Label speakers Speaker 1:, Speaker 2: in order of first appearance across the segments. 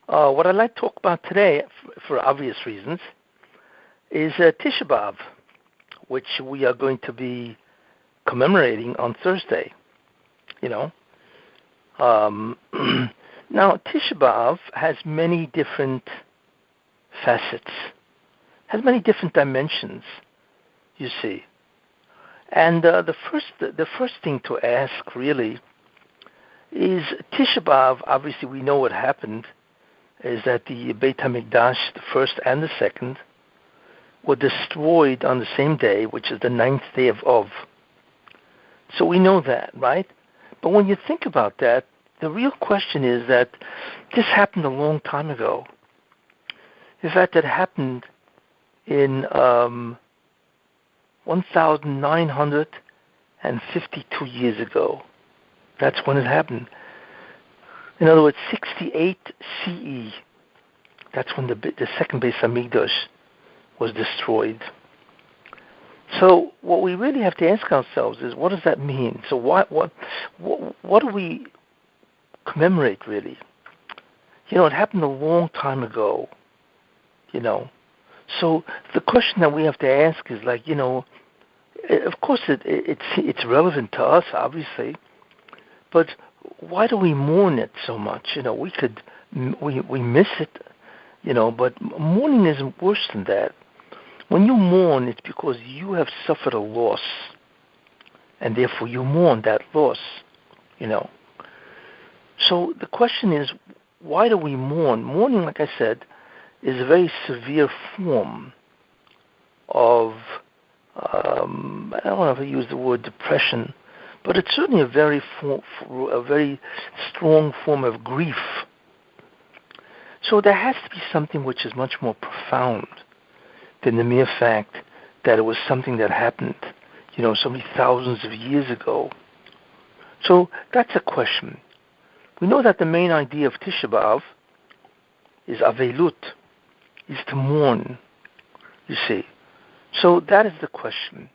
Speaker 1: What I'd like to talk about today, for obvious reasons, is Tisha B'Av, which we are going to be commemorating on Thursday. Now, Tisha B'Av has many different facets, has many different dimensions, you see. And the first thing to ask, really, is Tisha B'Av. Obviously, we know what happened, is that the Beit HaMikdash, the first and the second, were destroyed on the same day, which is the 9th day of Av. So we know that, right? But when you think about that, the real question is that this happened a long time ago. In fact, it happened in 1,952 years ago. That's when it happened. In other words, 68 CE. That's when the second Beis Hamikdash was destroyed. So what we really have to ask ourselves is, what does that mean? So what do we commemorate, really? It happened a long time ago. So the question that we have to ask is, of course it's relevant to us, obviously, but why do we mourn it so much? We miss it, but mourning is worse than that. When you mourn, it's because you have suffered a loss, and therefore you mourn that loss, So the question is, why do we mourn? Mourning, like I said, is a very severe form of, I don't know if I use the word depression, but it's certainly a very strong form of grief. So there has to be something which is much more profound than the mere fact that it was something that happened, so many thousands of years ago. So that's a question. We know that the main idea of Tisha B'Av is avelut, is to mourn, you see. So that is the question.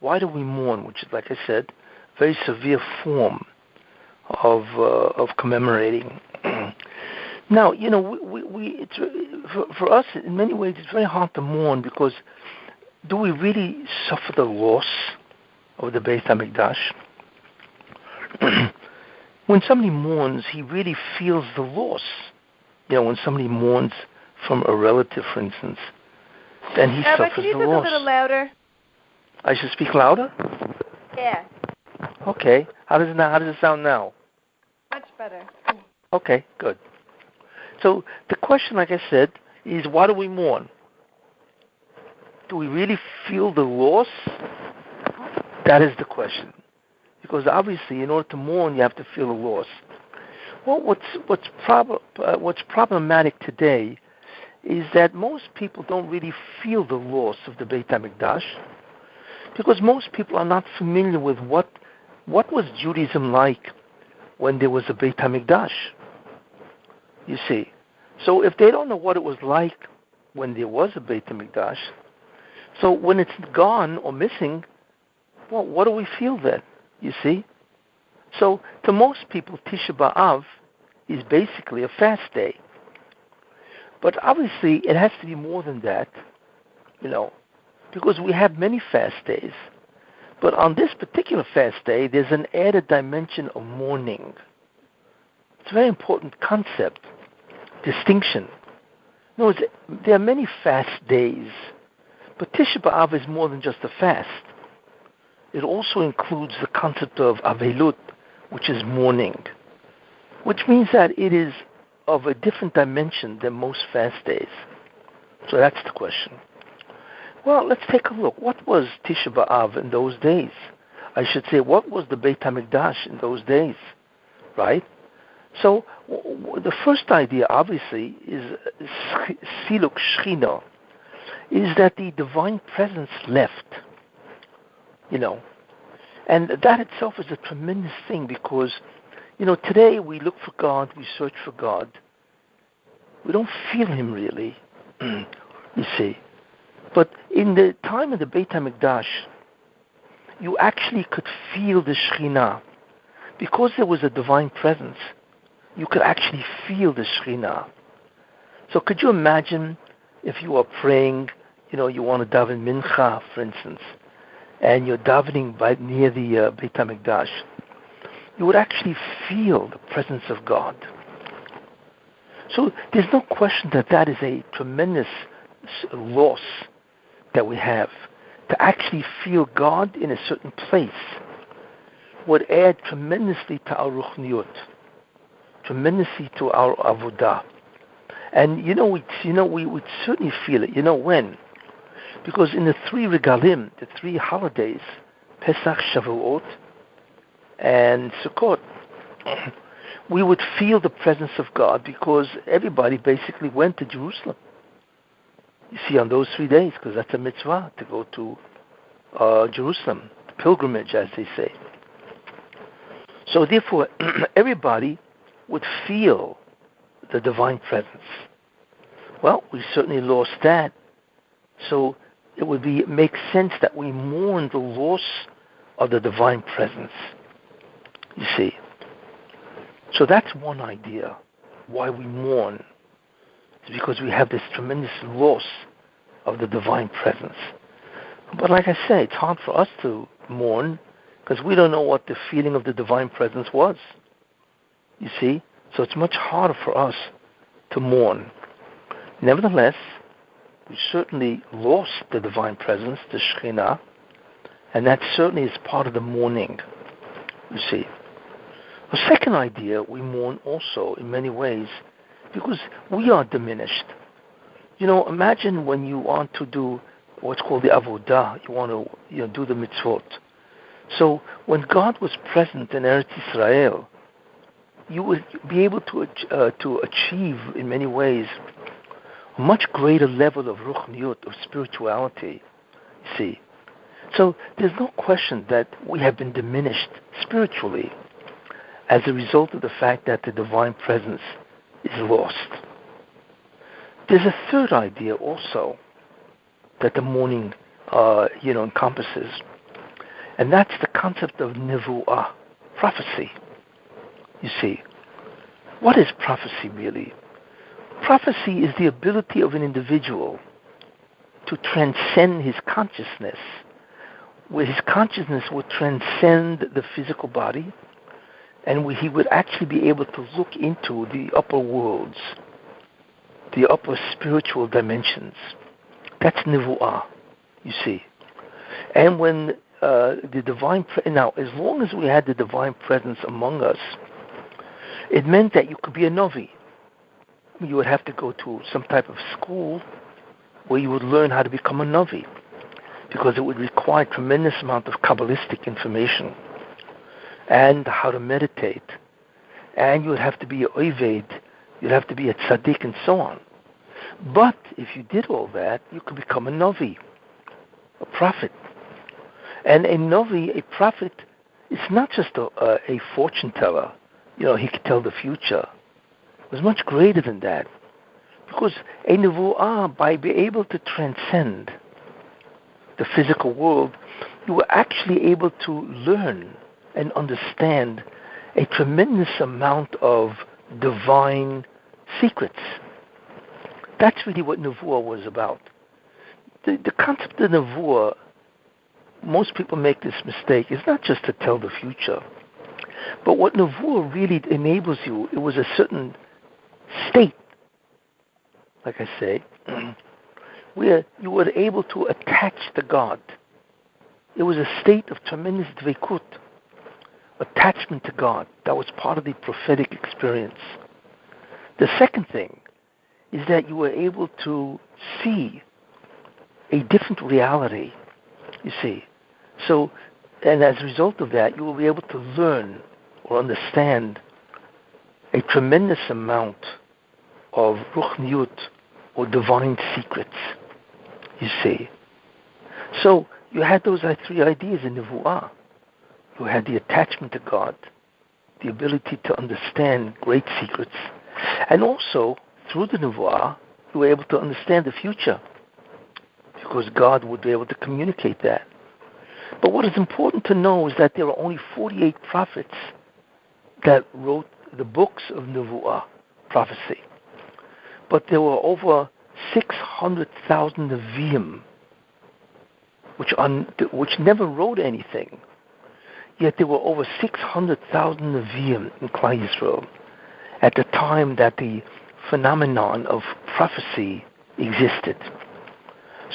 Speaker 1: Why do we mourn, which is, like I said, a very severe form of commemorating. Now, for us, in many ways, it's very hard to mourn, because do we really suffer the loss of the Beit HaMikdash? When somebody mourns, he really feels the loss. When somebody mourns from a relative, for instance, then he suffers the loss.
Speaker 2: Can you speak a little louder?
Speaker 1: I should speak louder?
Speaker 2: Yeah.
Speaker 1: Okay. How does it sound now?
Speaker 2: Much better.
Speaker 1: Okay, good. So the question, like I said, is, why do we mourn? Do we really feel the loss? That is the question. Because obviously, in order to mourn, you have to feel the loss. Well, what's problematic today is that most people don't really feel the loss of the Beit HaMikdash, because most people are not familiar with what was Judaism like when there was a Beit HaMikdash. You see, so if they don't know what it was like when there was a Beit HaMikdash, so when it's gone or missing, well, what do we feel then? You see? So to most people, Tisha B'Av is basically a fast day. But obviously it has to be more than that, because we have many fast days. But on this particular fast day, there's an added dimension of mourning. It's a very important concept, distinction. No, there are many fast days, but Tisha B'Av is more than just a fast. It also includes the concept of avelut, which is mourning, which means that it is of a different dimension than most fast days. So that's the question. Well, let's take a look. What was Tisha B'Av in those days? I should say, what was the Beit HaMikdash in those days, right? So the first idea, obviously, is Siluk Shechina, is that the divine presence left, And that itself is a tremendous thing, because, today we look for God, we search for God. We don't feel Him really, you see. But in the time of the Beit HaMikdash, you actually could feel the Shekhinah. Because there was a divine presence, you could actually feel the Shekhinah. So could you imagine if you are praying, you want to daven mincha, for instance, and you're davening right near the Beit HaMikdash, you would actually feel the presence of God. So there's no question that is a tremendous loss that we have. To actually feel God in a certain place would add tremendously to our ruchniyut, tremendously to our avodah. And we would certainly feel it. You know when? Because in the three regalim, the three holidays, Pesach, Shavuot, and Sukkot, we would feel the presence of God because everybody basically went to Jerusalem. You see, on those 3 days, because that's a mitzvah to go to Jerusalem, pilgrimage, as they say. So therefore, everybody would feel the divine presence. Well, we certainly lost that. So it would make sense that we mourn the loss of the divine presence. You see. So that's one idea why we mourn. It's because we have this tremendous loss of the divine presence. But like I say, it's hard for us to mourn because we don't know what the feeling of the divine presence was. You see? So it's much harder for us to mourn. Nevertheless, we certainly lost the divine presence, the Shekhinah, and that certainly is part of the mourning, you see. A second idea, we mourn also in many ways because we are diminished. Imagine when you want to do what's called the avodah, you want to do the mitzvot. So when God was present in Eretz Israel, you would be able to achieve in many ways a much greater level of ruchniyut, of spirituality. See, so there's no question that we have been diminished spiritually as a result of the fact that the divine presence is lost. There's a third idea also that the mourning, encompasses, and that's the concept of nevuah, prophecy. You see, what is prophecy really? Prophecy is the ability of an individual to transcend his consciousness, where his consciousness would transcend the physical body, and where he would actually be able to look into the upper worlds, the upper spiritual dimensions. That's nevuah, you see. And when the divine now, as long as we had the divine presence among us, it meant that you could be a novi. You would have to go to some type of school where you would learn how to become a novi, because it would require a tremendous amount of Kabbalistic information and how to meditate. And you would have to be a oived, you'd have to be a tzaddik, and so on. But if you did all that, you could become a novi, a prophet. And a novi, a prophet, is not just a fortune teller. He could tell the future. It was much greater than that. Because a nevuah, by being able to transcend the physical world, you were actually able to learn and understand a tremendous amount of divine secrets. That's really what nevuah was about. The concept of nevuah, most people make this mistake, is not just to tell the future. But what nevuah really enables you, it was a certain state, like I say, where you were able to attach to God. It was a state of tremendous dveikut, attachment to God. That was part of the prophetic experience. The second thing is that you were able to see a different reality, you see. So, and as a result of that, you will be able to learn or understand a tremendous amount of ruchniyut, or divine secrets, you see. So you had those three ideas in nevuah. You had the attachment to God, the ability to understand great secrets, and also through the nevuah, you were able to understand the future, because God would be able to communicate that. But what is important to know is that there are only 48 prophets that wrote the books of nevuah, prophecy. but there were over 600,000 Nevi'im, which never wrote anything. Yet there were over 600,000 Nevi'im in Klal Yisrael at the time that the phenomenon of prophecy existed.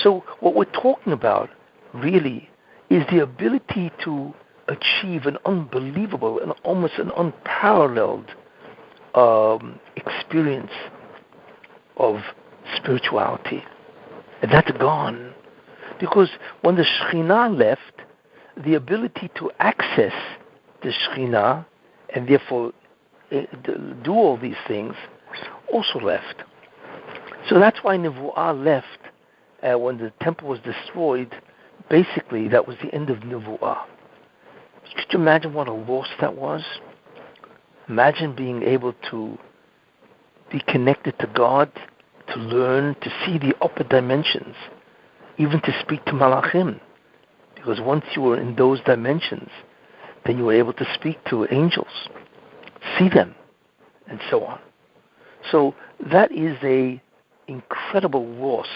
Speaker 1: So what we're talking about really is the ability to achieve an unbelievable and almost an unparalleled experience of spirituality. And that's gone. Because when the Shekhinah left, the ability to access the Shekhinah and therefore do all these things also left. So that's why Nevuah left when the temple was destroyed. Basically, that was the end of Nevuah. Could you imagine what a loss that was? Imagine being able to be connected to God, to learn, to see the upper dimensions, even to speak to Malachim. Because once you were in those dimensions, then you were able to speak to angels, see them, and so on. So that is a incredible loss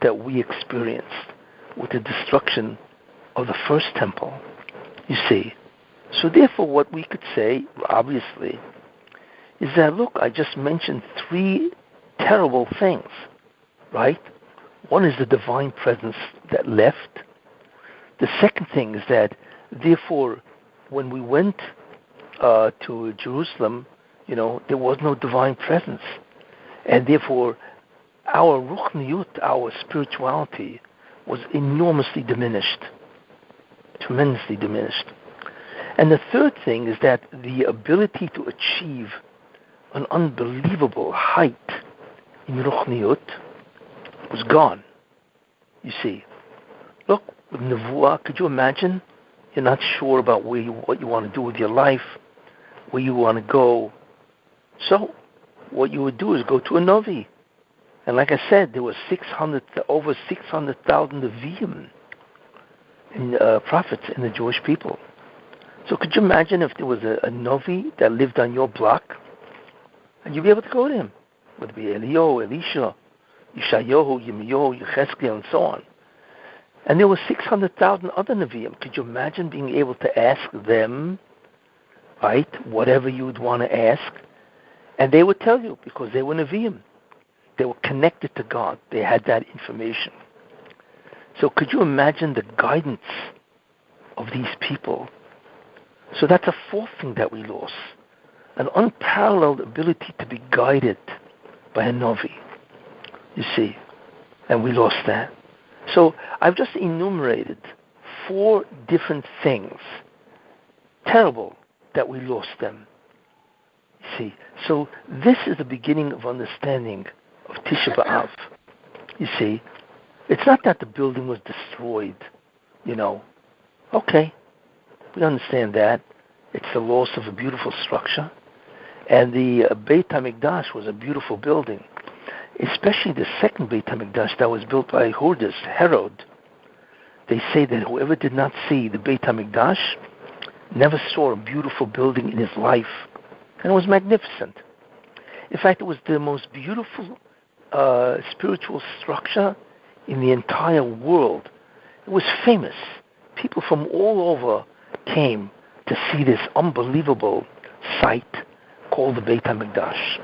Speaker 1: that we experienced with the destruction of the first temple, you see. So therefore what we could say, obviously, is that, look, I just mentioned three terrible things, right? One is the divine presence that left. The second thing is that, therefore, when we went to Jerusalem, there was no divine presence. And therefore, our ruchniyut, our spirituality, was enormously diminished, tremendously diminished. And the third thing is that the ability to achieve an unbelievable height in ruchniyut was gone, you see. Look, with Nevuah, could you imagine? You're not sure about what you want to do with your life, where you want to go. So, what you would do is go to a Navi. And like I said, there were over 600,000 Nevi'im and prophets in the Jewish people. So could you imagine if there was a Navi that lived on your block, and you'd be able to go to him? Would it be Eliyahu, Elisha, Yeshayahu, Yirmiyahu, Yechezkel, and so on. And there were 600,000 other Nevi'im. Could you imagine being able to ask them, right, whatever you would want to ask? And they would tell you, because they were Nevi'im. They were connected to God. They had that information. So could you imagine the guidance of these people? So that's a fourth thing that we lost. An unparalleled ability to be guided by a Navi. You see? And we lost that. So I've just enumerated 4 different things. Terrible that we lost them. You see? So this is the beginning of understanding of Tisha B'Av. You see? It's not that the building was destroyed, Okay, we understand that. It's the loss of a beautiful structure. And the Beit HaMikdash was a beautiful building, especially the second Beit HaMikdash that was built by Herod. They say that whoever did not see the Beit HaMikdash never saw a beautiful building in his life. And it was magnificent. In fact, it was the most beautiful spiritual structure in the entire world. It was famous. People from all over came to see this unbelievable site called the Beit HaMikdash.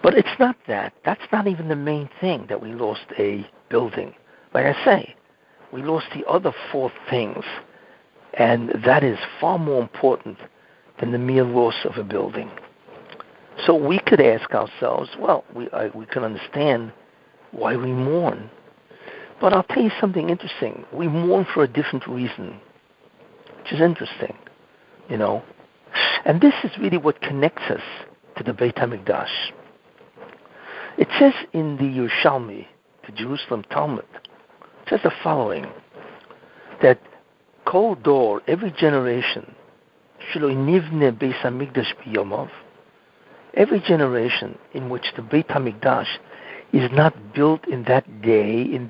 Speaker 1: But it's not that. That's not even the main thing that we lost a building. Like I say, we lost the other 4 things, and that is far more important than the mere loss of a building. So we could ask ourselves, well, we can understand why we mourn. But I'll tell you something interesting. We mourn for a different reason, which is interesting, And this is really what connects us to the Beit HaMikdash. It says in the Yerushalmi, the Jerusalem Talmud, it says the following, that Kol Dor, every generation, Shelo Nivne Beis HaMikdash B'Yomav, every generation in which the Beit HaMikdash is not built in that day, in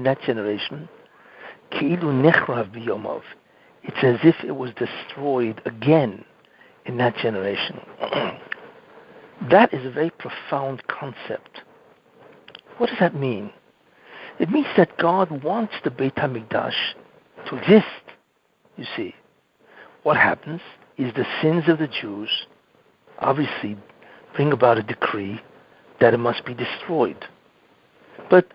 Speaker 1: that generation, Keilu Nechrav B'Yomav, it's as if it was destroyed again in that generation. That is a very profound concept. What does that mean? It means that God wants the Beit HaMikdash to exist, you see. What happens is the sins of the Jews obviously bring about a decree that it must be destroyed. But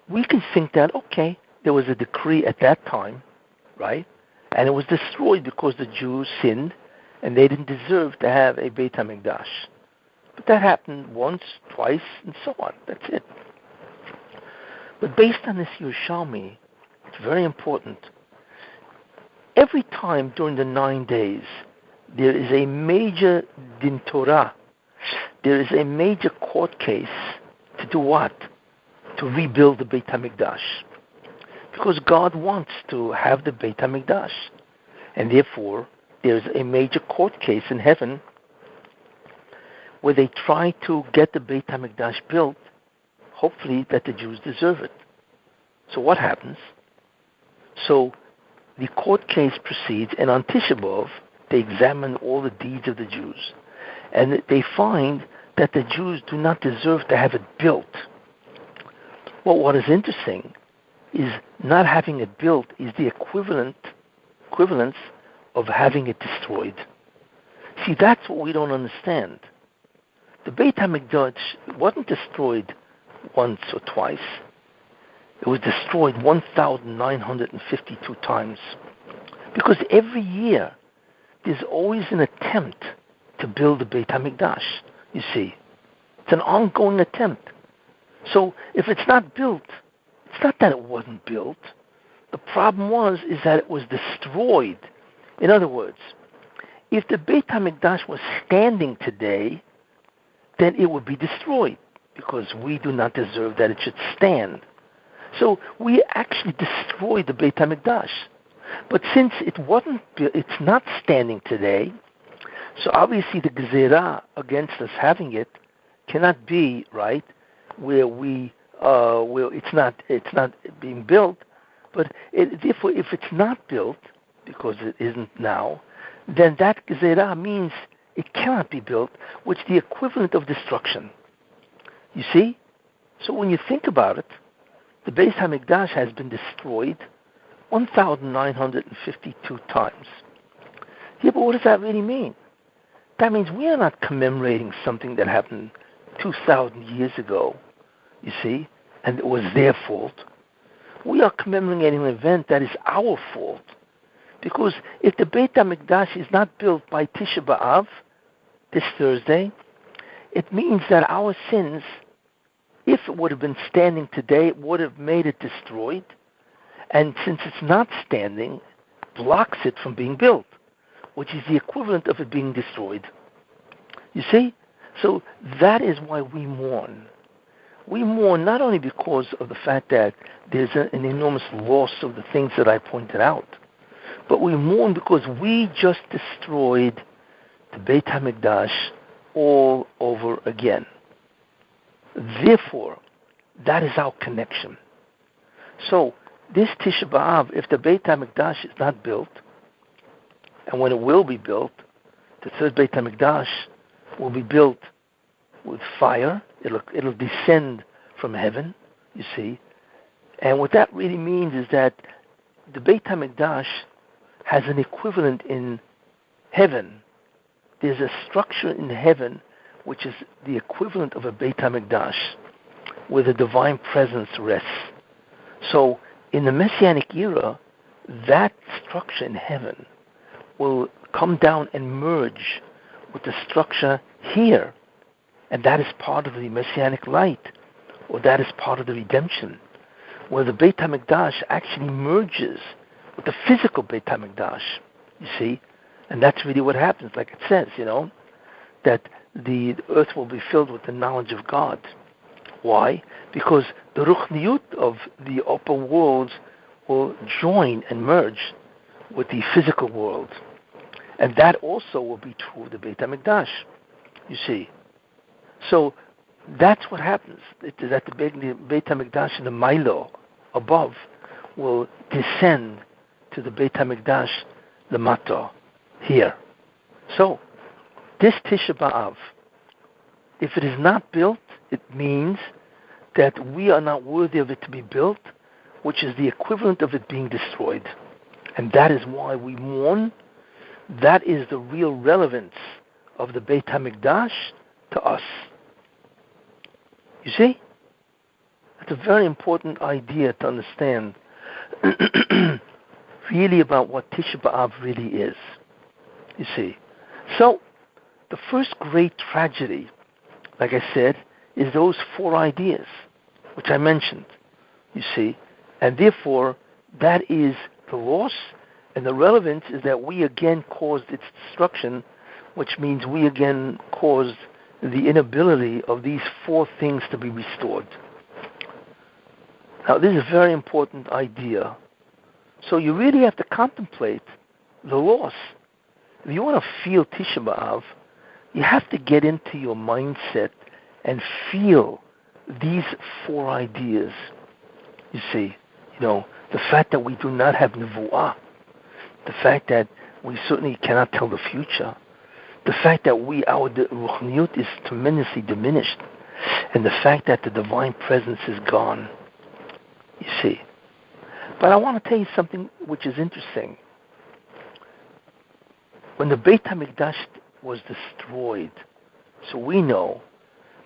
Speaker 1: we can think that, okay, there was a decree at that time, right? And it was destroyed because the Jews sinned and they didn't deserve to have a Beit HaMikdash. But that happened once, twice, and so on. That's it. But based on this Yerushalmi, it's very important. Every time during the 9 days, there is a major din Torah. There is a major court case to do what? To rebuild the Beit HaMikdash. Because God wants to have the Beit HaMikdash. And therefore, there's a major court case in heaven where they try to get the Beit HaMikdash built, hopefully that the Jews deserve it. So what happens? So the court case proceeds, and on Tisha B'Av, they examine all the deeds of the Jews. And they find that the Jews do not deserve to have it built. Well, what is interesting is not having it built is the equivalence of having it destroyed. See, that's what we don't understand. The Beit HaMikdash wasn't destroyed once or twice. It was destroyed 1,952 times. Because every year, there's always an attempt to build the Beit HaMikdash, you see. It's an ongoing attempt. So if it's not built, it's not that it wasn't built. The problem is that it was destroyed. In other words, if the Beit HaMikdash was standing today, then it would be destroyed because we do not deserve that it should stand. So we actually destroyed the Beit HaMikdash. But since it's not standing today, so obviously the Gezerah against us having it cannot be, right, where it's not being built. But therefore, if it's not built, because it isn't now, then that Gezerah means it cannot be built, which is the equivalent of destruction. You see? So when you think about it, the Beit HaMikdash has been destroyed 1,952 times. Yeah, but what does that really mean? That means we are not commemorating something that happened 2,000 years ago, you see, and it was their fault. We are commemorating an event that is our fault. Because if the Beit HaMikdash is not built by Tisha B'Av, this Thursday, it means that our sins, if it would have been standing today, would have made it destroyed. And since it's not standing, blocks it from being built, which is the equivalent of it being destroyed. You see? So that is why we mourn. We mourn not only because of the fact that there's an enormous loss of the things that I pointed out, but we mourn because we just destroyed the Beit HaMikdash all over again. Therefore, that is our connection. So, this Tisha B'Av, if the Beit HaMikdash is not built, and when it will be built, the third Beit HaMikdash will be built with fire. It'll descend from heaven, you see. And what that really means is that the Beit HaMikdash has an equivalent in heaven. There's a structure in heaven which is the equivalent of a Beit HaMikdash, where the divine presence rests. So, in the Messianic era, that structure in heaven will come down and merge with the structure here. And that is part of the Messianic light, or that is part of the redemption, where the Beit HaMikdash actually merges with the physical Beit HaMikdash, you see. And that's really what happens, like it says, that the earth will be filled with the knowledge of God. Why? Because the ruchniyut of the upper worlds will join and merge with the physical world. And that also will be true of the Beit HaMikdash, you see. So that's what happens, that the Beit HaMikdash in the Milo above will descend to the Beit HaMikdash Lamato here. So, this Tisha B'Av If it is not built, it means that we are not worthy of it to be built, which is the equivalent of it being destroyed. And that is why we mourn. That is the real relevance of the Beit HaMikdash to us. You see? That's a very important idea to understand really about what Tisha B'Av really is. You see? So, the first great tragedy, like I said, is those four ideas, which I mentioned, you see. And therefore, that is the loss, and the relevance is that we again caused its destruction, which means we again caused the inability of these four things to be restored. Now, this is a very important idea. So you really have to contemplate the loss. If you want to feel Tisha B'Av, you have to get into your mindset and feel these four ideas. You see, the fact that we do not have nevuah, the fact that we certainly cannot tell the future, the fact that our ruchniyut is tremendously diminished, and the fact that the divine presence is gone. You see. But I want to tell you something which is interesting. When the Beit HaMikdash was destroyed, so we know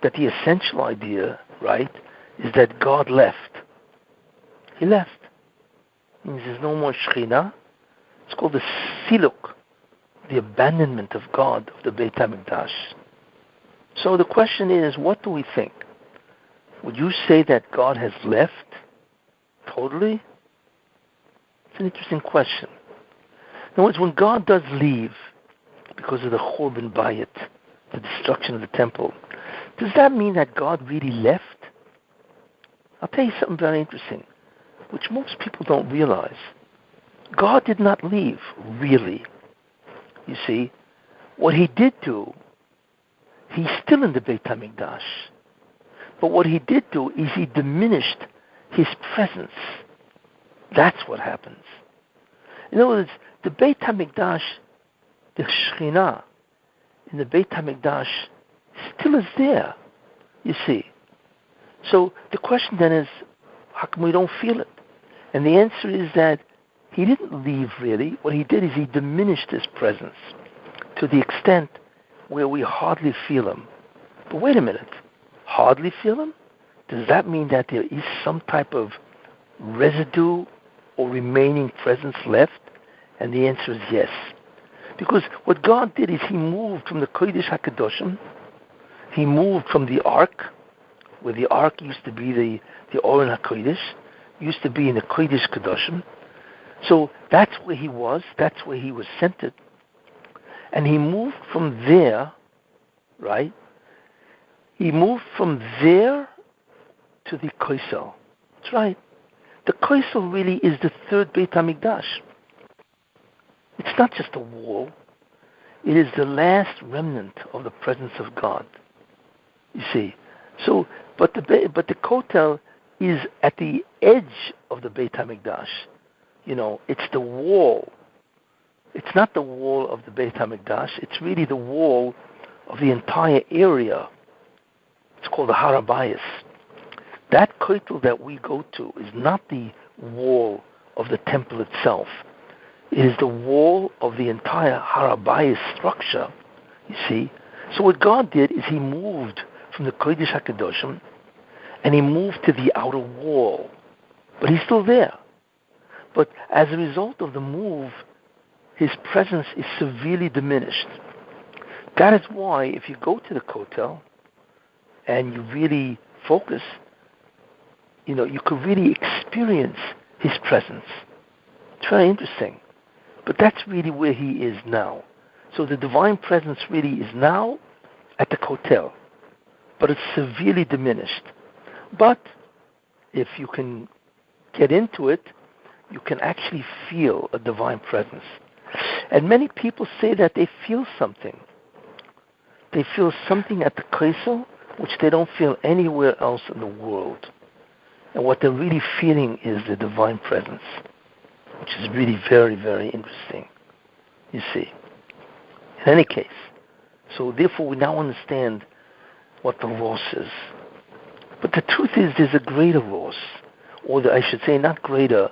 Speaker 1: that the essential idea, right, is that God left. He left. It means there's no more Shekhinah. It's called the Siluk, the abandonment of God of the Beit HaMikdash. So the question is, what do we think? Would you say that God has left totally? It's an interesting question. In other words, when God does leave because of the Churban Bayit, the destruction of the temple, does that mean that God really left? I'll tell you something very interesting, which most people don't realize. God did not leave, really. You see, what he did do, he's still in the Beit HaMikdash. But what he did do is he diminished his presence. That's what happens. In other words, the Beit HaMikdash, the Shekhinah in the Beit HaMikdash still is there, you see. So the question then is, how come we don't feel it? And the answer is that he didn't leave really. What he did is he diminished his presence to the extent where we hardly feel him. But wait a minute, hardly feel him? Does that mean that there is some type of residue or remaining presence left? And the answer is yes. Because what God did is he moved from the Kodesh HaKadoshim, he moved from the Ark, where the Ark used to be the Oren HaKodesh, used to be in the Kodesh Kadoshim. So that's where he was, that's where he was centered. And he moved from there, right? He moved from there to the Kessin. That's right. The Kessin really is the third Beit HaMikdash. It's not just a wall. It is the last remnant of the presence of God. You see. So, but the Kotel is at the edge of the Beit HaMikdash. It's the wall. It's not the wall of the Beit HaMikdash. It's really the wall of the entire area. It's called the Har HaBayis. That Kotel that we go to is not the wall of the temple itself. It is the wall of the entire Har HaBayis structure, you see. So what God did is he moved from the Kodesh HaKadoshim and he moved to the outer wall. But he's still there. But as a result of the move, his presence is severely diminished. That is why if you go to the Kotel and you really focus, you could really experience his presence. It's very interesting. But that's really where he is now. So the divine presence really is now at the Kotel. But it's severely diminished. But if you can get into it, you can actually feel a divine presence. And many people say that they feel something. They feel something at the Kessin which they don't feel anywhere else in the world. And what they're really feeling is the divine presence, which is really very, very interesting, you see. In any case, so therefore we now understand what the loss is. But the truth is there's a greater loss, or I should say not greater,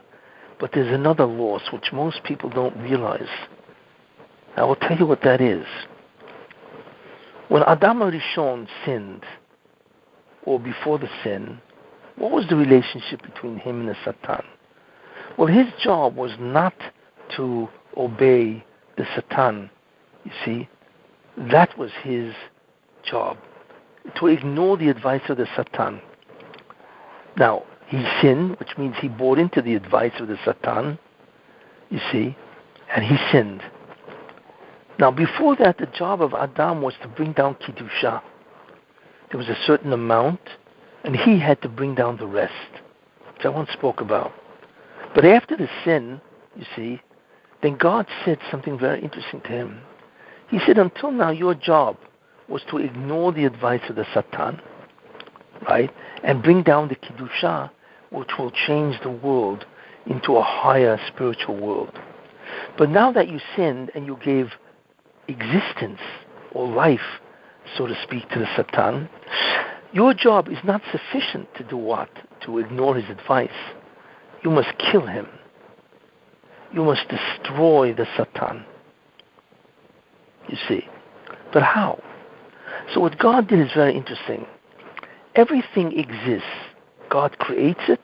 Speaker 1: but there's another loss which most people don't realize. I will tell you what that is. When Adam HaRishon sinned, or before the sin, what was the relationship between him and the Satan? Well, his job was not to obey the Satan, you see. That was his job, to ignore the advice of the Satan. Now, he sinned, which means he bought into the advice of the Satan, you see, and he sinned. Now, before that, the job of Adam was to bring down Kedusha. There was a certain amount, and he had to bring down the rest, which I once spoke about. But after the sin, you see, then God said something very interesting to him. He said, until now, your job was to ignore the advice of the Satan, right, and bring down the Kedusha, which will change the world into a higher spiritual world. But now that you sinned and you gave existence or life, so to speak, to the Satan, your job is not sufficient to do what? To ignore his advice. You must kill him. You must destroy the Satan. You see. But how? So what God did is very interesting. Everything exists. God creates it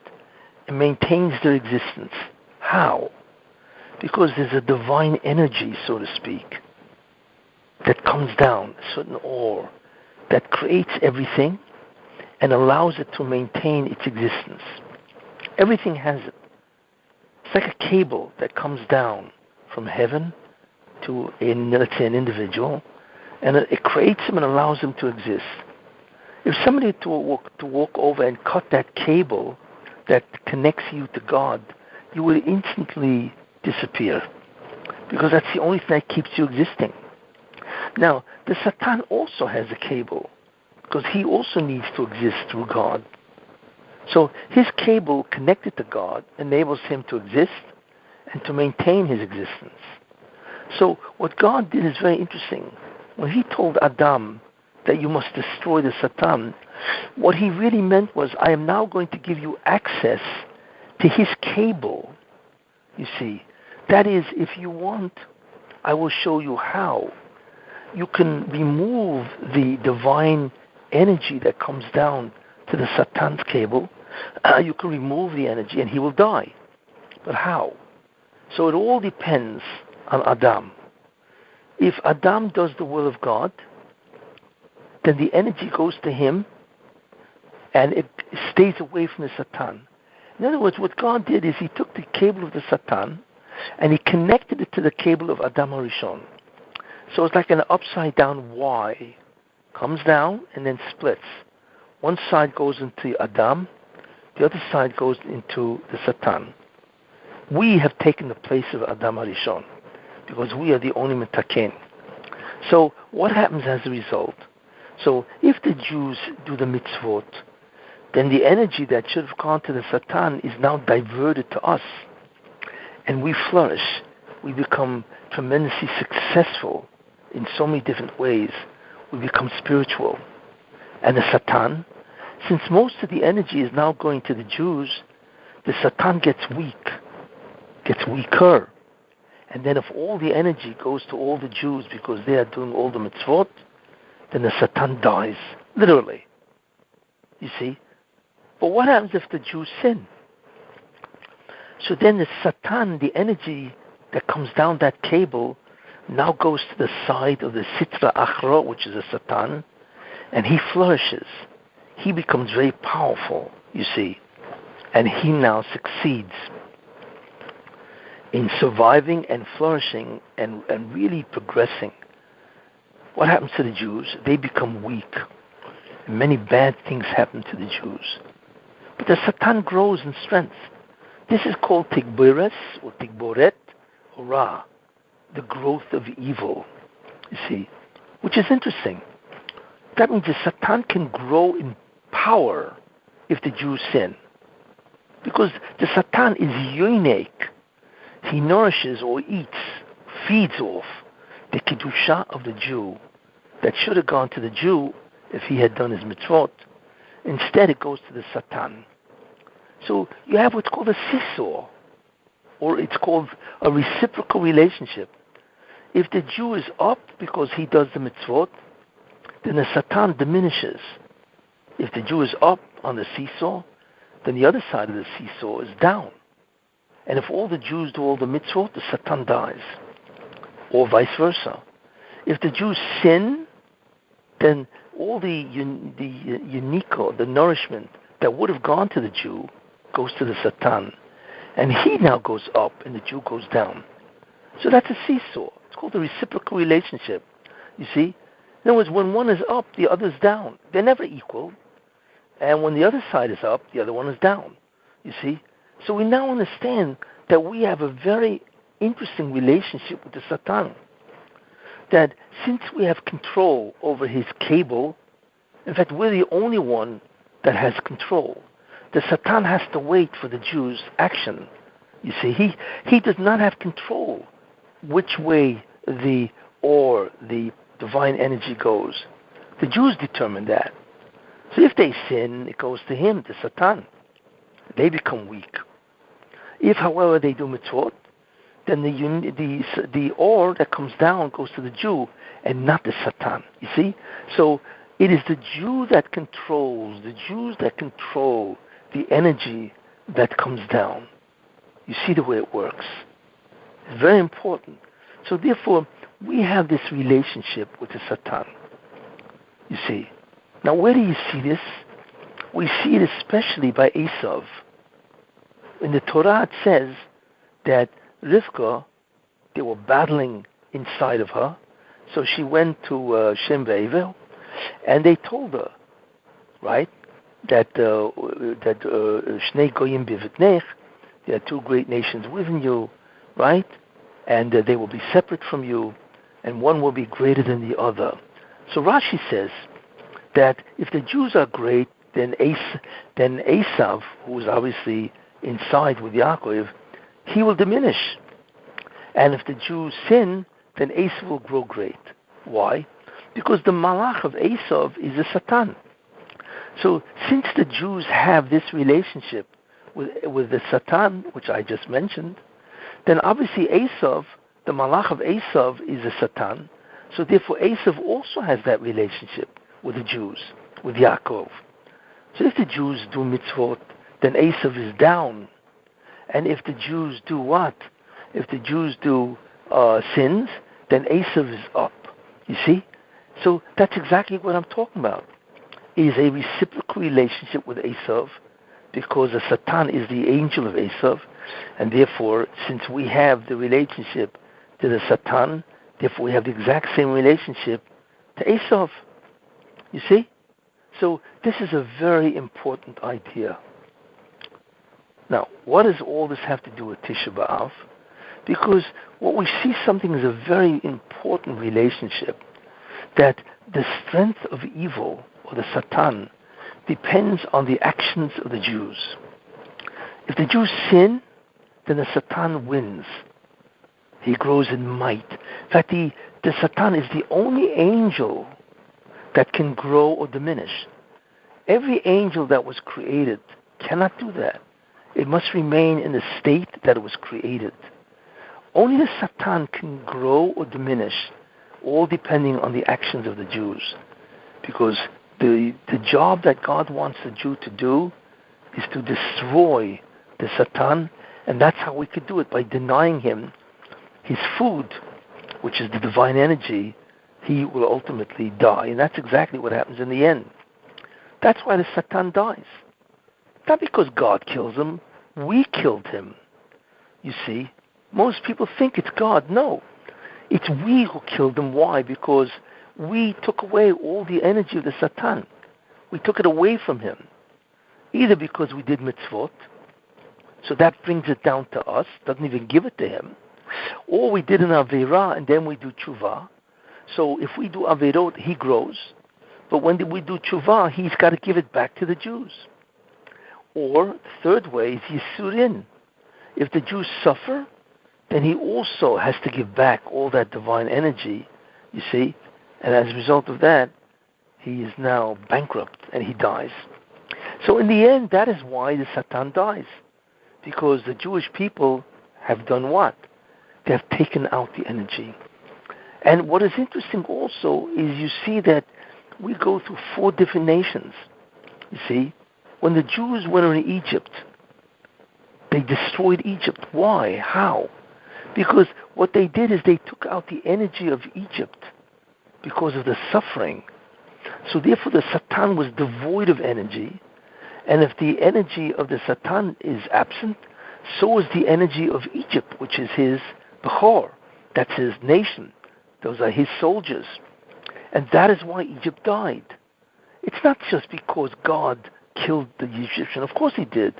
Speaker 1: and maintains their existence. How? Because there's a divine energy, so to speak, that comes down, a certain ore, that creates everything and allows it to maintain its existence. Everything has it. It's like a cable that comes down from heaven to, let's say, an individual, and it creates him and allows him to exist. If somebody to walk over and cut that cable that connects you to God, you will instantly disappear, because that's the only thing that keeps you existing. Now, the Satan also has a cable, because he also needs to exist through God. So his cable connected to God enables him to exist and to maintain his existence. So what God did is very interesting. When he told Adam that you must destroy the Satan, what he really meant was, I am now going to give you access to his cable, you see. That is, if you want, I will show you how. You can remove the divine energy that comes down to the Satan's cable. You can remove the energy and he will die. But how? So it all depends on Adam. If Adam does the will of God, then the energy goes to him and it stays away from the Satan. In other words, what God did is he took the cable of the Satan and he connected it to the cable of Adam HaRishon. So it's like an upside down Y. Comes down and then splits. One side goes into Adam, the other side goes into the Satan. We have taken the place of Adam HaRishon, because we are the only metaken. So what happens as a result? So if the Jews do the mitzvot, then the energy that should have gone to the Satan is now diverted to us. And we flourish. We become tremendously successful in so many different ways. We become spiritual. And the Satan, since most of the energy is now going to the Jews, the Satan gets weak, gets weaker. And then if all the energy goes to all the Jews because they are doing all the mitzvot, then the Satan dies, literally. You see? But what happens if the Jews sin? So then the Satan, the energy that comes down that cable, now goes to the side of the Sitra Achra, which is a Satan, and he flourishes. He becomes very powerful, you see, and he now succeeds in surviving and flourishing and really progressing. What happens to the Jews? They become weak. And many bad things happen to the Jews. But the Satan grows in strength. This is called Tigboret or Tigboret or Ra, the growth of evil, you see, which is interesting. That means the Satan can grow in power if the Jews sin. Because the Satan is yoinek. He nourishes or eats, feeds off the Kedusha of the Jew that should have gone to the Jew if he had done his mitzvot. Instead, it goes to the Satan. So you have what's called a seesaw, or it's called a reciprocal relationship. If the Jew is up because he does the mitzvot, then the Satan diminishes. If the Jew is up on the seesaw, then the other side of the seesaw is down. And if all the Jews do all the mitzvot, the Satan dies. Or vice versa. If the Jews sin, then all the nourishment that would have gone to the Jew goes to the Satan. And he now goes up and the Jew goes down. So that's a seesaw. It's called a reciprocal relationship. You see? In other words, when one is up, the other is down. They're never equal. And when the other side is up, the other one is down. You see? So we now understand that we have a very interesting relationship with the Satan. That since we have control over his cable, in fact, we're the only one that has control. The Satan has to wait for the Jews' action. You see, he does not have control which way the divine energy goes. The Jews determine that. So if they sin, it goes to him, to Satan. They become weak. If, however, they do mitzvot, then the ore that comes down goes to the Jew and not the Satan. You see? So it is the Jew that controls, the Jews that control the energy that comes down. You see the way it works. It's very important. So therefore, we have this relationship with the Satan. You see? Now, where do you see this? We see it especially by Esav. In the Torah, it says that Rivka, they were battling inside of her. So she went to Shem Ve'evel, and they told her, right, that Shnei Goyim Bivitnech, there are two great nations within you, right, and they will be separate from you, and one will be greater than the other. So Rashi says that if the Jews are great, then Esav, who is obviously inside with Yaakov, he will diminish. And if the Jews sin, then Esav will grow great. Why? Because the malach of Esav is the Satan. So since the Jews have this relationship with the Satan, which I just mentioned, then obviously Esav, the malach of Esav is the Satan. So therefore Esav also has that relationship with the Jews, with Yaakov. So if the Jews do mitzvot, then Esav is down. And if the Jews do what? If the Jews do sins, then Esav is up. You see? So that's exactly what I'm talking about. It is a reciprocal relationship with Esav, because the Satan is the angel of Esav, and therefore, since we have the relationship to the Satan, therefore we have the exact same relationship to Esav. You see? So this is a very important idea. Now, what does all this have to do with Tisha B'Av? Because what we see something is a very important relationship, that the strength of evil, or the Satan, depends on the actions of the Jews. If the Jews sin, then the Satan wins. He grows in might. In fact, the Satan is the only angel that can grow or diminish. Every angel that was created cannot do that. It must remain in the state that it was created. Only the Satan can grow or diminish, all depending on the actions of the Jews. Because the job that God wants the Jew to do is to destroy the Satan, and that's how we could do it, by denying him his food, which is the divine energy. He will ultimately die, and that's exactly what happens in the end. That's why the Satan dies. Not because God kills him, we killed him. You see, most people think it's God. No, it's we who killed him. Why? Because we took away all the energy of the Satan. We took it away from him. Either because we did mitzvot, so that brings it down to us, doesn't even give it to him, or we did an Aveirah and then we do tshuva. So if we do Aveirot, he grows. But when we do tshuva, he's got to give it back to the Jews. Or the third way is Yisurin. If the Jews suffer, then he also has to give back all that divine energy, you see. And as a result of that, he is now bankrupt and he dies. So in the end, that is why the Satan dies. Because the Jewish people have done what? They have taken out the energy. And what is interesting also is you see that we go through 4 different nations. You see, when the Jews were in Egypt, they destroyed Egypt. Why? How? Because what they did is they took out the energy of Egypt because of the suffering. So therefore the Satan was devoid of energy. And if the energy of the Satan is absent, so is the energy of Egypt, which is his Bechor. That's his nation. Those are his soldiers. And that is why Egypt died. It's not just because God killed the Egyptian. Of course he did.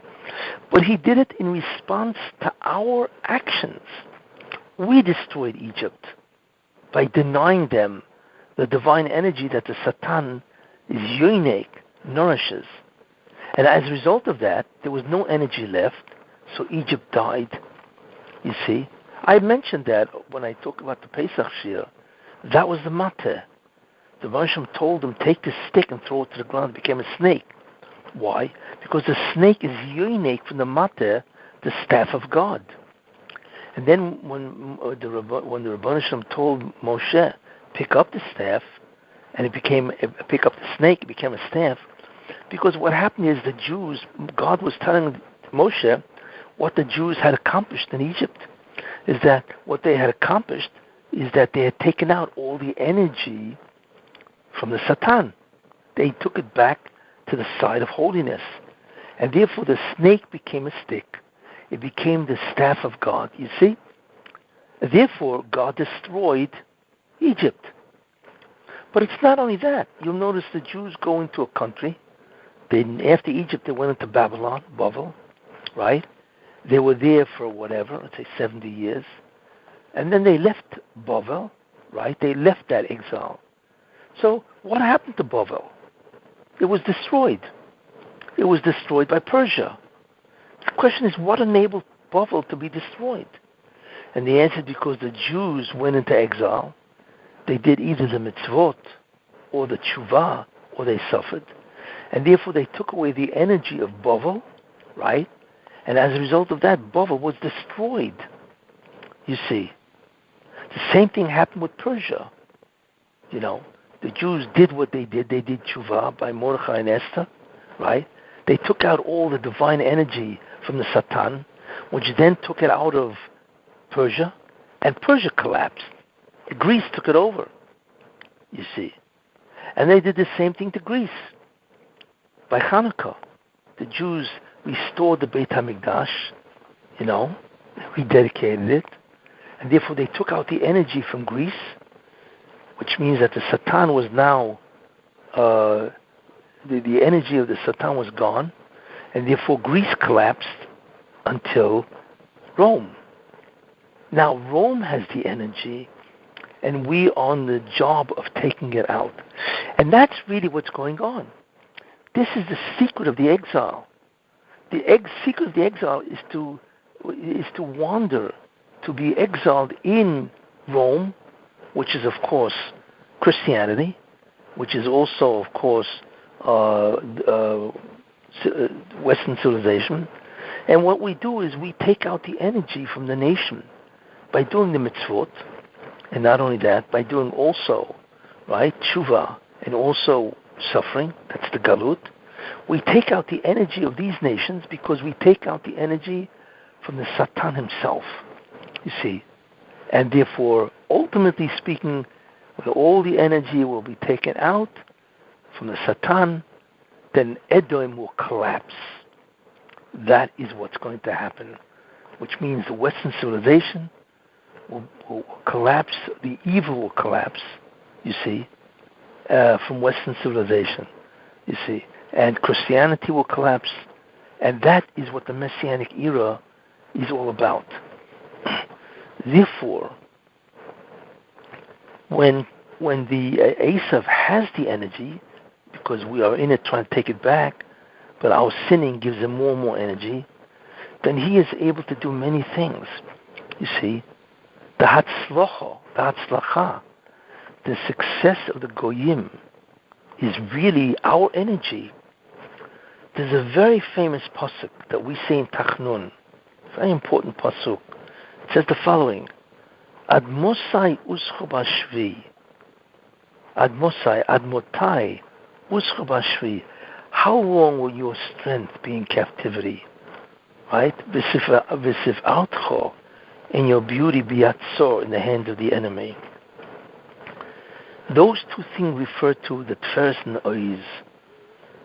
Speaker 1: But he did it in response to our actions. We destroyed Egypt by denying them the divine energy that the Satan is yoinek, nourishes. And as a result of that, there was no energy left, so Egypt died. You see? I mentioned that when I talked about the Pesach Shiur. That was the matter. The Moshe told them, take the stick and throw it to the ground. It became a snake. Why? Because the snake is yoinek from the matter, the staff of God. And then when the Rabbi told Moshe, pick up the staff, and pick up the snake, it became a staff. Because what happened is the Jews, God was telling Moshe what the Jews had accomplished in Egypt. Is that what they had accomplished is that they had taken out all the energy from the Satan. They took it back to the side of holiness. And therefore the snake became a stick. It became the staff of God, you see? Therefore, God destroyed Egypt. But it's not only that. You'll notice the Jews go into a country. After Egypt, they went into Babylon, Bavel, right? They were there for whatever, let's say 70 years. And then they left Bavel, right? They left that exile. So what happened to Bavel? It was destroyed. It was destroyed by Persia. The question is, what enabled Bavel to be destroyed? And the answer is because the Jews went into exile. They did either the mitzvot or the tshuva, or they suffered. And therefore they took away the energy of Bavel, right? And as a result of that, Bavel was destroyed. You see. The same thing happened with Persia. You know, the Jews did what they did. They did tshuva by Mordechai and Esther, right? They took out all the divine energy from the Satan, which then took it out of Persia, and Persia collapsed. Greece took it over, you see. And they did the same thing to Greece. By Hanukkah, the Jews restored the Beit HaMikdash, you know, rededicated it, and therefore they took out the energy from Greece, which means that the Satan was now, the energy of the Satan was gone, and therefore Greece collapsed until Rome. Now Rome has the energy, and we are on the job of taking it out. And that's really what's going on. This is the secret of the exile. The secret of the exile is to wander, to be exiled in Rome, which is of course Christianity, which is also of course Western civilization. And what we do is we take out the energy from the nation by doing the mitzvot, and not only that, by doing also, right, tshuva, and also suffering. That's the galut. We take out the energy of these nations because we take out the energy from the Satan himself, you see. And therefore, ultimately speaking, when all the energy will be taken out from the Satan, then Edom will collapse. That is what's going to happen, which means the Western civilization will collapse, the evil will collapse, you see, from Western civilization, you see. And Christianity will collapse, and that is what the Messianic era is all about. Therefore, when the Esav has the energy, because we are in it trying to take it back, but our sinning gives him more and more energy, then he is able to do many things. You see, the hatzlacha, the success of the goyim is really our energy. There's a very famous pasuk that we say in Tachnun, very important pasuk. It says the following: Ad Mosai uschu bashvi. Ad Mosai, Ad Motai uschu bashvi. How long will your strength be in captivity? Right? V'sif'atcho, and your beauty be atzor, in the hand of the enemy. Those two things refer to the Tferes and the Oiz.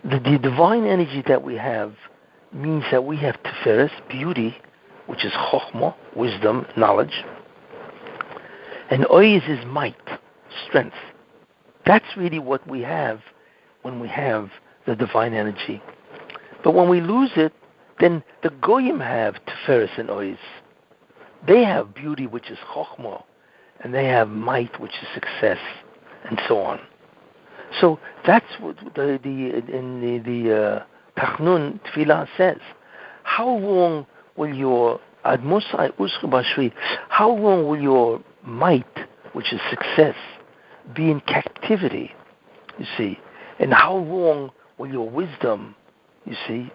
Speaker 1: The divine energy that we have means that we have Tferes, beauty, which is Chokhmah, wisdom, knowledge. And Oiz is might, strength. That's really what we have when we have the divine energy. But when we lose it, then the Goyim have Tferes and Oiz. They have beauty, which is Chokhmah, and they have might, which is success, and so on. So that's what the Tachnun Tfilah says. How long will your Admosai Uschu Bashri, how long will your might, which is success, be in captivity, you see? And how long will your wisdom, you see,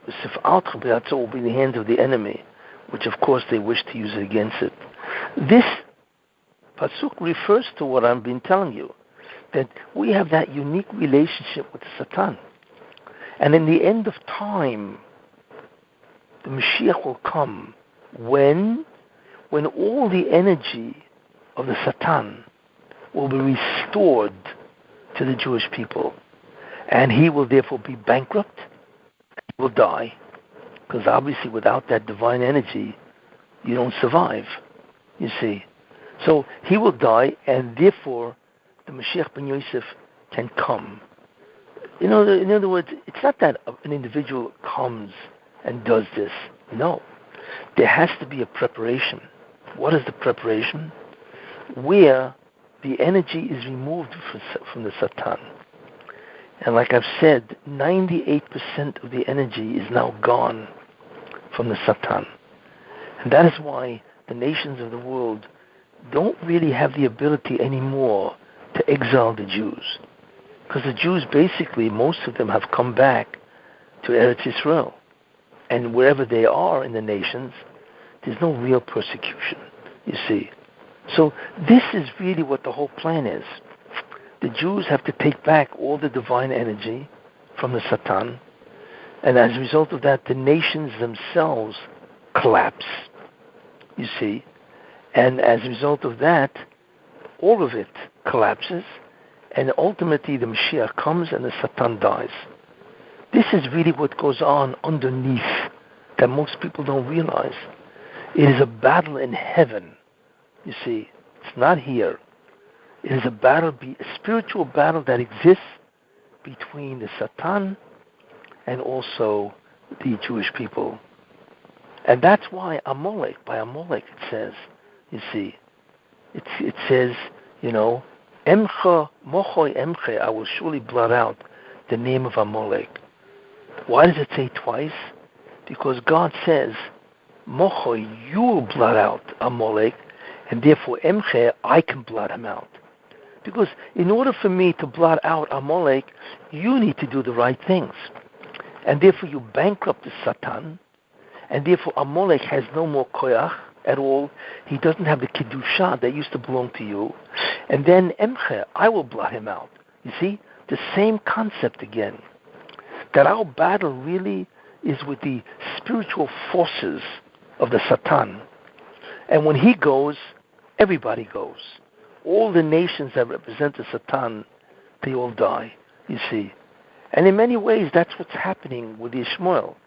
Speaker 1: will be in the hands of the enemy, which of course they wish to use it against it. This pasuk refers to what I've been telling you, that we have that unique relationship with Satan. And in the end of time, the Mashiach will come when all the energy of the Satan will be restored to the Jewish people. And he will therefore be bankrupt, he will die. Because obviously without that divine energy, you don't survive, you see. So he will die, and therefore the Mashiach ben Yosef can come. In other words, it's not that an individual comes and does this. No. There has to be a preparation. What is the preparation? Where the energy is removed from the Satan. And like I've said, 98% of the energy is now gone from the Satan. And that is why the nations of the world don't really have the ability anymore to exile the Jews. Because the Jews basically, most of them have come back to Eretz Yisrael. And wherever they are in the nations, there's no real persecution, you see. So this is really what the whole plan is. The Jews have to take back all the divine energy from the Satan, and as a result of that, the nations themselves collapse, you see. And as a result of that, all of it collapses, and ultimately the Mashiach comes and the Satan dies. This is really what goes on underneath that most people don't realize. It is a battle in heaven, you see. It's not here. It is a battle, a spiritual battle that exists between the Satan and also the Jewish people. And that's why Amalek, by Amalek it says, you see, it says, Emcha, Mochoi Emche, I will surely blot out the name of Amalek. Why does it say twice? Because God says, Mochoi, you will blot out Amalek, and therefore Emche, I can blot him out. Because in order for me to blot out Amalek, you need to do the right things. And therefore you bankrupt the Satan, and therefore Amalek has no more koyach at all. He doesn't have the Kedusha that used to belong to you. And then Emche, I will blot him out. You see? The same concept again. That our battle really is with the spiritual forces of the Satan. And when he goes, everybody goes. All the nations that represent the Satan, they all die, you see. And in many ways, that's what's happening with Ishmael.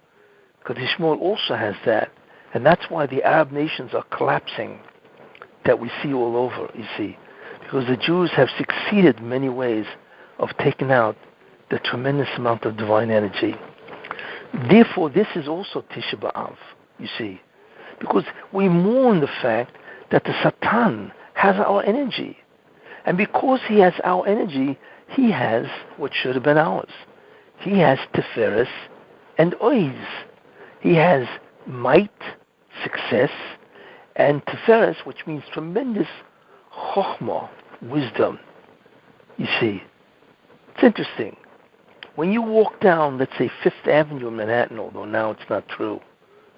Speaker 1: Because Ishmael also has that. And that's why the Arab nations are collapsing, that we see all over, you see. Because the Jews have succeeded in many ways of taking out the tremendous amount of divine energy. Therefore, this is also Tisha B'Av, you see. Because we mourn the fact that the Satan has our energy. And because he has our energy, he has what should have been ours. He has Tiferes and Oiz. He has might, success, and Tiferes, which means tremendous Chokhmah, wisdom. You see, it's interesting. When you walk down, let's say, Fifth Avenue in Manhattan, although now it's not true,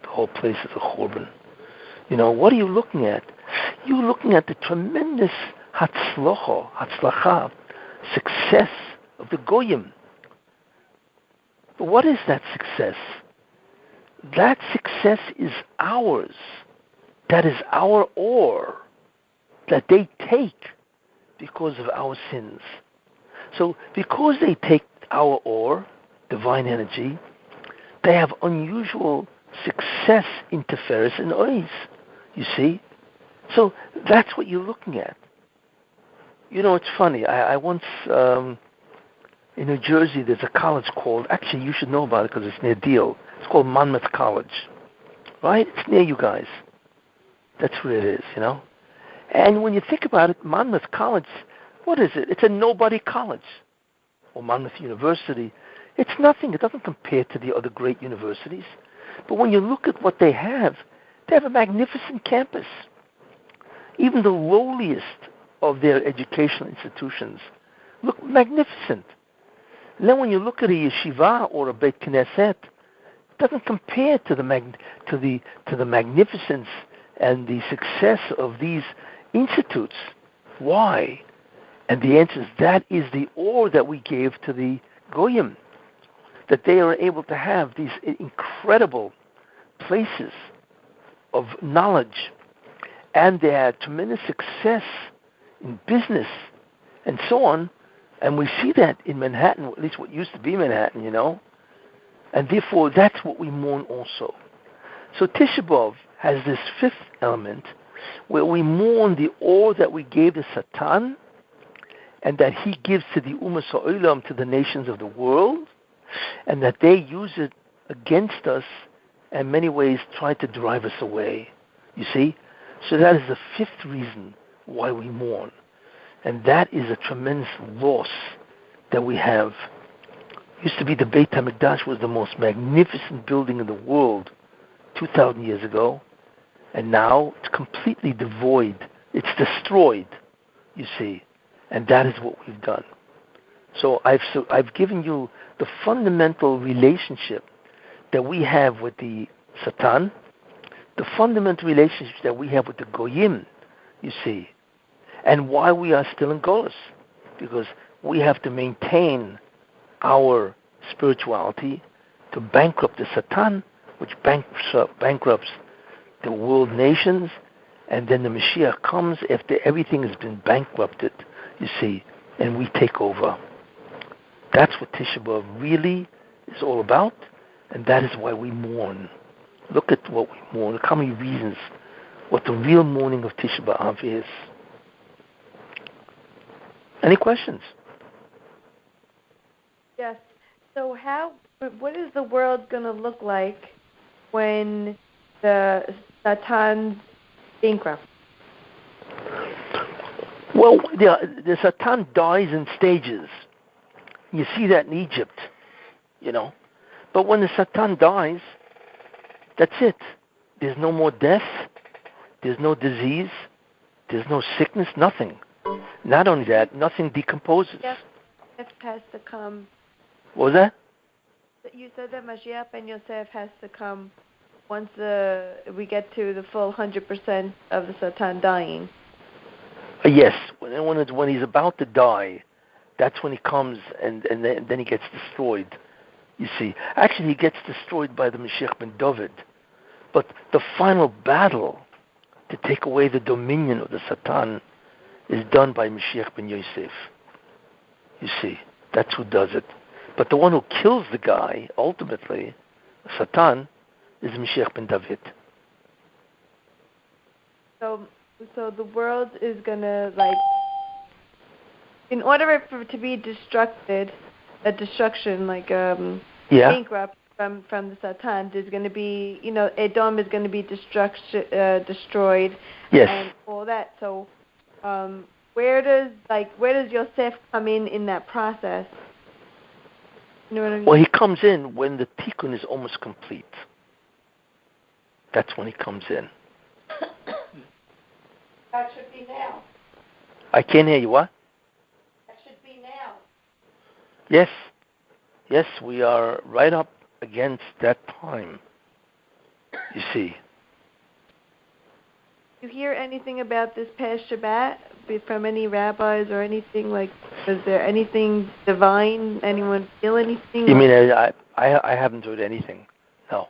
Speaker 1: the whole place is a churban. What are you looking at? You're looking at the tremendous hatzlacha, success of the goyim. But what is that success? That success is ours. That is our ore that they take because of our sins. So because they take our ore, divine energy, they have unusual success in Tiferes and Ois. You see? So that's what you're looking at. It's funny. I once, in New Jersey, there's a college called, actually you should know about it because it's near Deal. It's called Monmouth College. Right? It's near you guys. That's where it is, And when you think about it, Monmouth College, what is it? It's a nobody college. Or Monmouth University. It's nothing. It doesn't compare to the other great universities. But when you look at what they have a magnificent campus. Even the lowliest of their educational institutions look magnificent. And then when you look at a yeshiva or a Beit Knesset, it doesn't compare to the magnificence and the success of these institutes. Why? And the answer is that is the ore that we gave to the goyim, that they are able to have these incredible places of knowledge, and they had tremendous success in business and so on. And we see that in Manhattan, at least what used to be Manhattan, And therefore, that's what we mourn also. So Tisha B'Av has this fifth element where we mourn the ore that we gave to Satan and that he gives to the Ummah Ha'olam, to the nations of the world, and that they use it against us and in many ways try to drive us away. You see? So that is the fifth reason why we mourn. And that is a tremendous loss that we have. Used to be the Beit HaMikdash was the most magnificent building in the world 2,000 years ago, and now it's completely devoid. It's destroyed, you see, and that is what we've done. So I've given you the fundamental relationship that we have with the Satan, the fundamental relationship that we have with the Goyim, you see, and why we are still in Golus, because we have to maintain our spirituality to bankrupt the Satan, which bankrupts the world nations, and then the Mashiach comes after everything has been bankrupted, you see, and we take over. That's what Tisha B'Av really is all about, and that is why we mourn. Look at what we mourn. Look how many reasons, what the real mourning of Tisha B'Av is. Any questions?
Speaker 2: Yes. So what is the world going to look like when the Satan's bankrupt?
Speaker 1: Well, the Satan dies in stages. You see that in Egypt, But when the Satan dies, that's it. There's no more death. There's no disease. There's no sickness, nothing. Not only that, nothing decomposes.
Speaker 2: Yes, it has to come.
Speaker 1: What was that?
Speaker 2: You said that Mashiach ben Yosef has to come once we get to the full 100% of the Satan dying.
Speaker 1: Yes, when he's about to die, that's when he comes and then he gets destroyed. You see, actually he gets destroyed by the Mashiach ben David, but the final battle to take away the dominion of the Satan is done by Mashiach ben Yosef. You see, that's who does it. But the one who kills the guy, ultimately, Satan, is Mashiach ben David.
Speaker 2: So the world is going to, in order for it to be destruction, bankrupt from the Satan, there's going to be, Edom is going to be destroyed,
Speaker 1: yes,
Speaker 2: and all that. So where does Yosef come in that process? You know what I mean?
Speaker 1: Well, he comes in when the tikkun is almost complete. That's when he comes in.
Speaker 2: That should be now.
Speaker 1: I can't hear you. What?
Speaker 2: That should be now.
Speaker 1: Yes. Yes, we are right up against that time, you see.
Speaker 2: You hear anything about this past Shabbat from any rabbis or anything like? Was there anything divine? Anyone feel anything?
Speaker 1: You mean I haven't heard anything? No,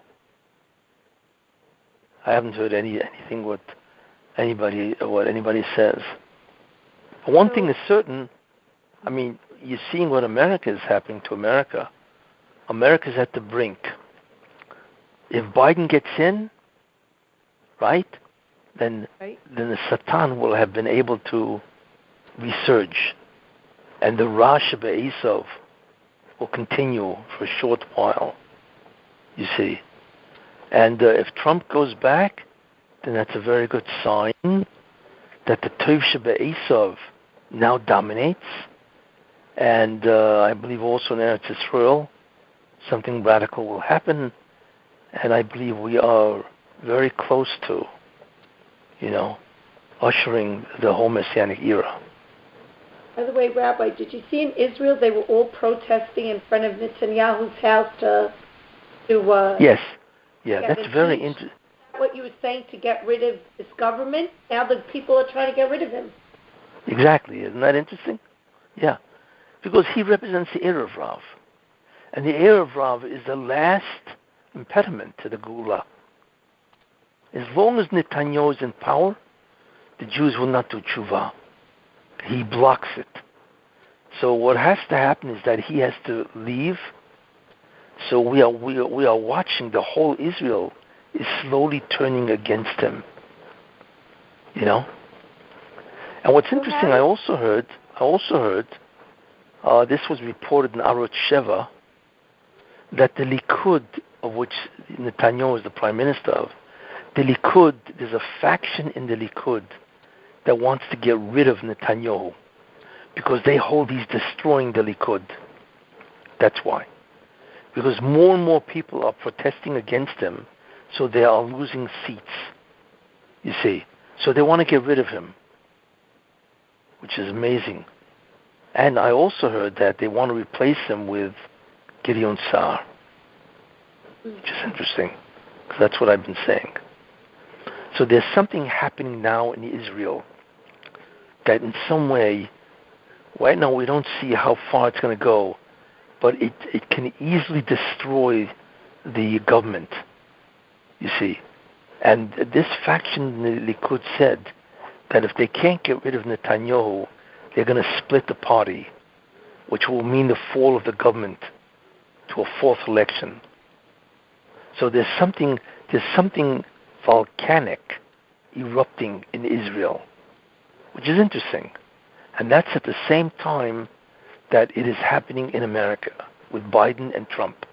Speaker 1: I haven't heard anything what anybody says. But one thing is certain. I mean, you're seeing what America is happening to America. America's at the brink. If Biden gets in, right? Then the Satan will have been able to resurge, and the Rash Be'esav will continue for a short while, you see. And if Trump goes back, then that's a very good sign that the Tov Be'esav now dominates, and I believe also in Eretz Israel something radical will happen, and I believe we are very close to ushering the whole Messianic era.
Speaker 3: By the way, Rabbi, did you see in Israel they were all protesting in front of Netanyahu's house to
Speaker 1: Yes. Yeah, that's very interesting.
Speaker 3: What you were saying, to get rid of this government? Now the people are trying to get rid of him.
Speaker 1: Exactly. Isn't that interesting? Yeah. Because he represents the Erev Rav. And the Erev Rav is the last impediment to the Geula. As long as Netanyahu is in power, the Jews will not do tshuva. He blocks it. So what has to happen is that he has to leave. So we are watching the whole Israel is slowly turning against him. And what's interesting, I also heard, this was reported in Arot Sheva, that the Likud, of which Netanyahu is the prime minister of, the Likud, there's a faction in the Likud that wants to get rid of Netanyahu because they hold he's destroying the Likud. That's why. Because more and more people are protesting against him, so they are losing seats, you see. So they want to get rid of him, which is amazing. And I also heard that they want to replace him with Gideon Sa'ar, which is interesting, because that's what I've been saying. So there's something happening now in Israel that in some way, right now we don't see how far it's going to go, but it can easily destroy the government, you see. And this faction in the Likud said that if they can't get rid of Netanyahu, they're going to split the party, which will mean the fall of the government to a fourth election. So there's something volcanic erupting in Israel, which is interesting. And that's at the same time that it is happening in America with Biden and Trump.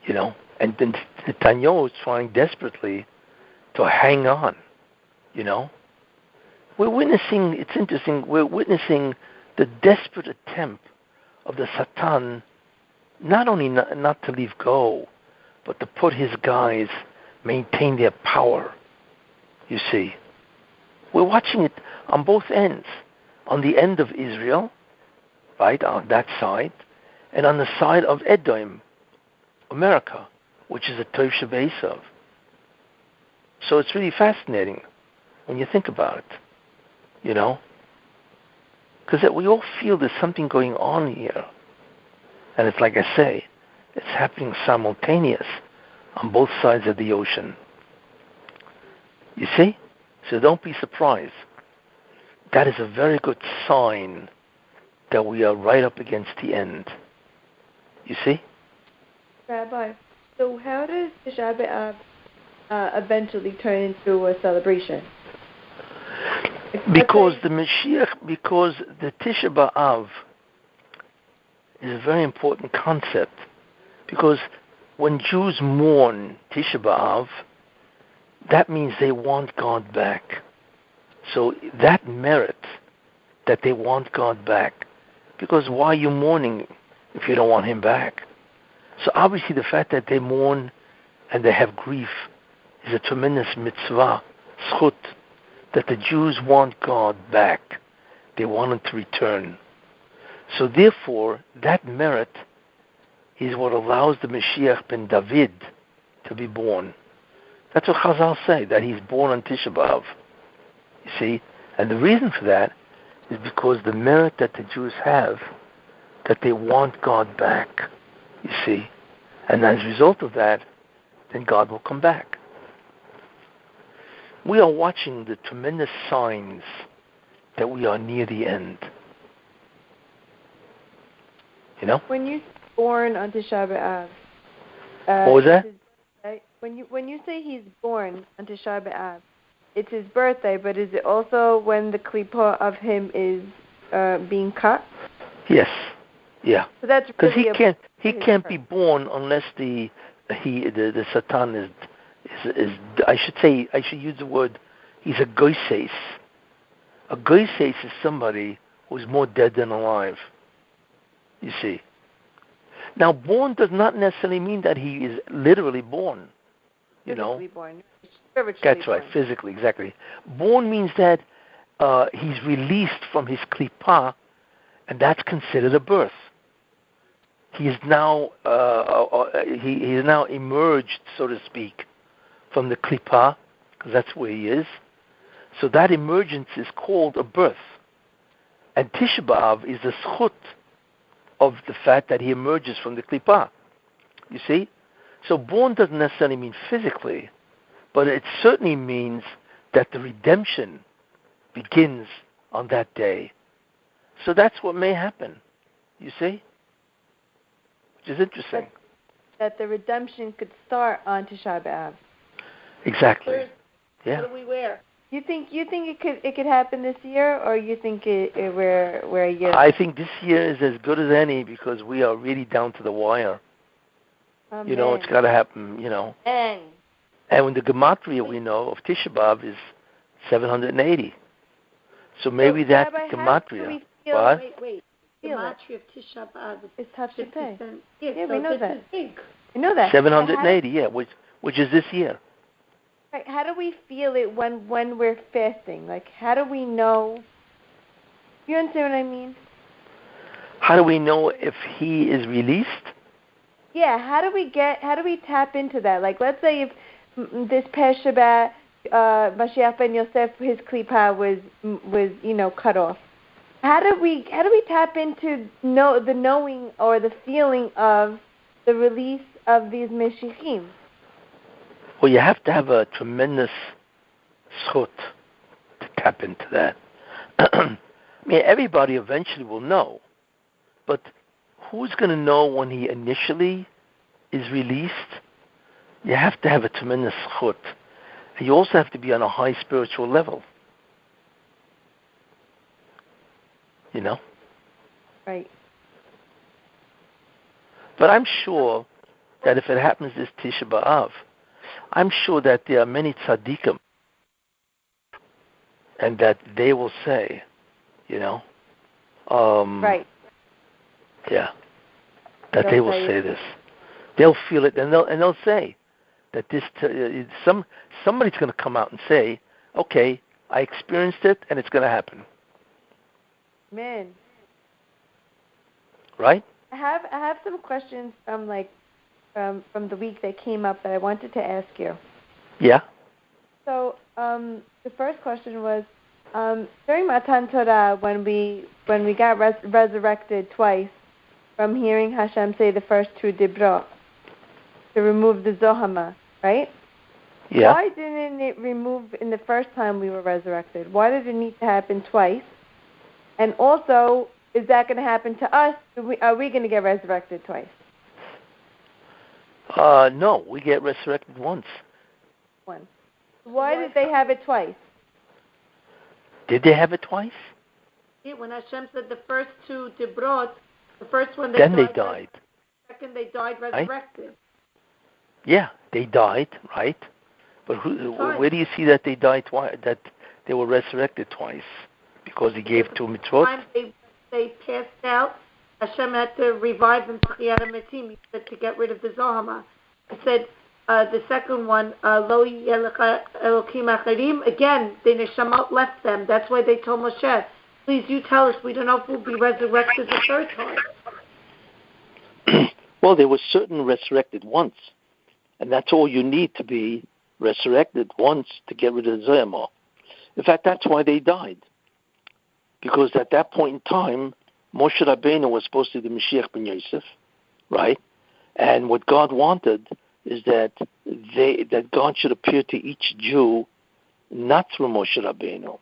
Speaker 1: And then Netanyahu is trying desperately to hang on, We're witnessing, it's interesting, we're witnessing the desperate attempt of the Satan not only not to leave go, but to put his guys, maintain their power, you see. We're watching it on both ends. On the end of Israel, right, on that side, and on the side of Edom, America, which is a Tov Shebe'esav. So it's really fascinating when you think about it, because we all feel there's something going on here. And it's like I say, it's happening simultaneous on both sides of the ocean. You see? So don't be surprised. That is a very good sign that we are right up against the end. You see?
Speaker 2: Rabbi, so how does Tisha B'Av eventually turn into a celebration?
Speaker 1: Because the Tisha B'Av is a very important concept. Because when Jews mourn Tisha B'Av, that means they want God back. So that merits that they want God back. Because why are you mourning if you don't want Him back? So obviously the fact that they mourn and they have grief is a tremendous mitzvah, zchut, that the Jews want God back. They want Him to return. So therefore, that merit is what allows the Mashiach ben David to be born. That's what Chazal say, that he's born on Tisha B'Av. You see? And the reason for that is because the merit that the Jews have, that they want God back. You see? And as a result of that, then God will come back. We are watching the tremendous signs that we are near the end. You know?
Speaker 2: When you're born on Tisha B'Av,
Speaker 1: what was that?
Speaker 2: When you say he's born on Tisha B'Av, it's his birthday, but is it also when the klipa of him is being cut?
Speaker 1: Yes. Yeah.
Speaker 2: So that's
Speaker 1: because
Speaker 2: really
Speaker 1: he can't be born unless the Satan is I should use the word, he's a goises. A goises is somebody who's more dead than alive. You see. Now, born does not necessarily mean that he is literally born. You
Speaker 2: physically
Speaker 1: know.
Speaker 2: Born. Spiritually
Speaker 1: That's
Speaker 2: born.
Speaker 1: right, physically, exactly. Born means that he's released from his klipa, and that's considered a birth. He is now he is now emerged, so to speak, from the klipa, because that's where he is. So that emergence is called a birth. And Tisha B'Av is the schut of the fact that he emerges from the klipa. You see? So born doesn't necessarily mean physically, but it certainly means that the redemption begins on that day. So that's what may happen. You see? Which is interesting.
Speaker 2: That the redemption could start on Tisha B'Av.
Speaker 1: Exactly. Yeah.
Speaker 3: What do we wear?
Speaker 2: You think it could happen this year, or you think we're a year?
Speaker 1: I think this year is as good as any because we are really down to the wire.
Speaker 2: Amen.
Speaker 1: You know, it's got to happen. You know. And when the gematria we know of Tisha B'Av is 780, so maybe that
Speaker 2: Rabbi,
Speaker 1: gematria.
Speaker 2: What?
Speaker 3: Wait. The gematria of Tisha B'Av is
Speaker 2: Tafshetei.
Speaker 3: Yeah,
Speaker 2: we know that.
Speaker 3: Big.
Speaker 2: We know that.
Speaker 1: 780, yeah, which is this year.
Speaker 2: Right. How do we feel it when we're fasting? Like, how do we know? You understand what I mean?
Speaker 1: How do we know if he is released?
Speaker 2: Yeah. How do we tap into that? Like, let's say if this past Shabbat, Mashiach ben Yosef, his klipa was cut off. How do we tap into the knowing or the feeling of the release of these Meshichim?
Speaker 1: Well, you have to have a tremendous schut to tap into that. I mean, everybody eventually will know, but who's going to know when he initially is released? You have to have a tremendous schut. And you also have to be on a high spiritual level. You know?
Speaker 2: Right.
Speaker 1: But I'm sure that if it happens this Tisha B'Av, I'm sure that there are many tzaddikim, and that they will say,
Speaker 2: right.
Speaker 1: Yeah, that they will say this. They'll feel it, and they'll say that this. Somebody's going to come out and say, "Okay, I experienced it, and it's going to happen."
Speaker 2: Man.
Speaker 1: Right.
Speaker 2: I have some questions from the week that came up that I wanted to ask you.
Speaker 1: Yeah.
Speaker 2: So the first question was during Matan Torah when we got resurrected twice from hearing Hashem say the first two dibrot to remove the zohama, right?
Speaker 1: Yeah.
Speaker 2: Why didn't it remove in the first time we were resurrected? Why did it need to happen twice? And also, is that going to happen to us? Are we going to get resurrected twice?
Speaker 1: No, we get resurrected once.
Speaker 2: Once. Why did they have it twice?
Speaker 1: Did they have it twice?
Speaker 3: Yeah, when Hashem said the first two dibrot, the first one
Speaker 1: they died.
Speaker 3: Second they died resurrected. Right?
Speaker 1: Yeah, they died, right? But where do you see that they died twice? That they were resurrected twice? Because he gave two mitzvot.
Speaker 3: They passed out. Hashem had to revive them He said to get rid of the zohama. He said the second one, Lo Yelecha Elokim Acharim. Again, the neshamot left them. That's why they told Moshe, Please, you tell us. We don't know if we'll be resurrected the third time.
Speaker 1: Well, there were certain resurrected once, and that's all you need to be resurrected once to get rid of the Zoyama. In fact, that's why they died. Because at that point in time, Moshe Rabbeinu was supposed to be the Mashiach ben Yosef, right? And what God wanted is that God should appear to each Jew not through Moshe Rabbeinu.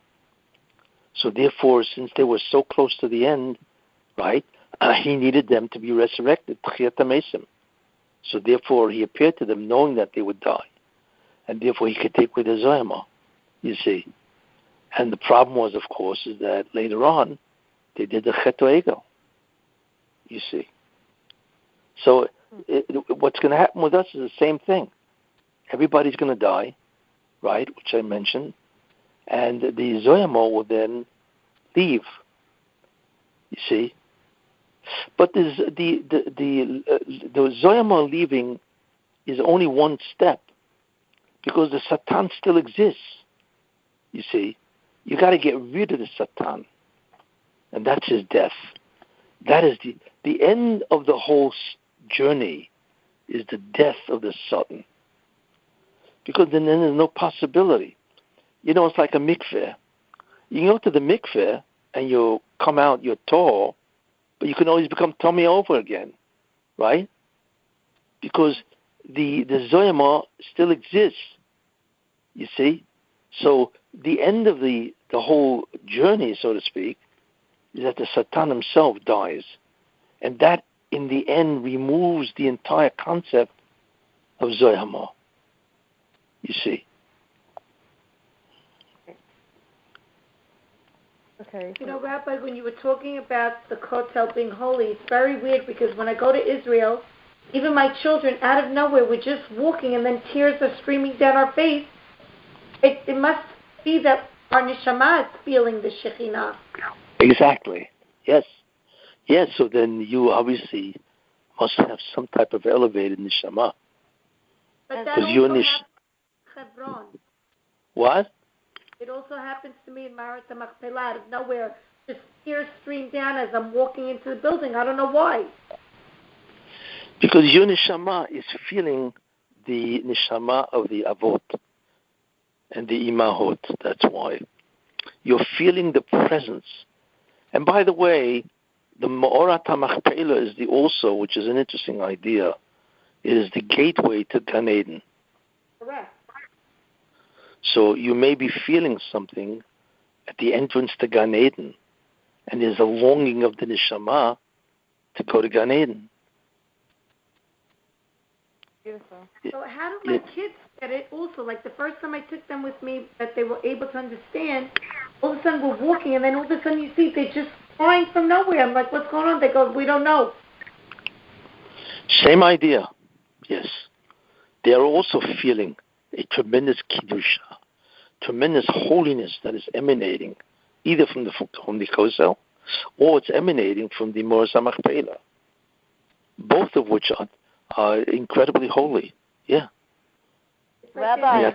Speaker 1: So therefore, since they were so close to the end, right, he needed them to be resurrected, Tchiyat HaMesim. So therefore, he appeared to them knowing that they would die. And therefore, he could take with the Zoyama, you see. And the problem was, of course, is that later on, they did the Chet Egel, you see. So what's going to happen with us is the same thing. Everybody's going to die, right, which I mentioned, and the Zoyama will then leave, you see. But the Zoyama leaving is only one step, because the Satan still exists, you see. You got to get rid of the Satan, and that's his death. That is the end of the whole journey, is the death of the Satan. Because then there's no possibility. You know, it's like a mikveh. You can go to the mikveh and you come out, you're tall, but you can always become tummy over again, right? Because the Zoyama still exists, you see. So the end of the whole journey, so to speak, is that the Satan himself dies. And that, in the end, removes the entire concept of Zoyama, you see.
Speaker 2: Okay.
Speaker 3: You know, Rabbi, when you were talking about the Kotel being holy, it's very weird because when I go to Israel, even my children, out of nowhere, we're just walking and then tears are streaming down our face. It must be that our neshama is feeling the Shekhinah.
Speaker 1: Exactly. Yes. Yes, so then you obviously must have some type of elevated neshama.
Speaker 3: But that also happens in Hebron.
Speaker 1: What?
Speaker 3: It also happens to me in Marat HaMachpelah. Out of nowhere, just tears stream down as I'm walking into the building. I don't know why.
Speaker 1: Because your neshama is feeling the neshama of the avot and the imahot. That's why. You're feeling the presence. And by the way, the Ma'orat HaMachpelah is also, which is an interesting idea, is the gateway to Gan Eden.
Speaker 3: Correct.
Speaker 1: So you may be feeling something at the entrance to Gan Eden, and there's a longing of the neshama to go to Gan Eden.
Speaker 2: Beautiful.
Speaker 3: So how do my kids get it also? Like the first time I took them with me that they were able to understand, all of a sudden we're walking and then all of a sudden you see they're just flying from nowhere. I'm like, what's going on? They go, we don't know.
Speaker 1: Same idea, yes. They're also feeling a tremendous kiddusha, tremendous holiness that is emanating either from the kosel or it's emanating from the Ma'orat HaMachpelah, both of which are incredibly holy. Yeah.
Speaker 2: Rabbi,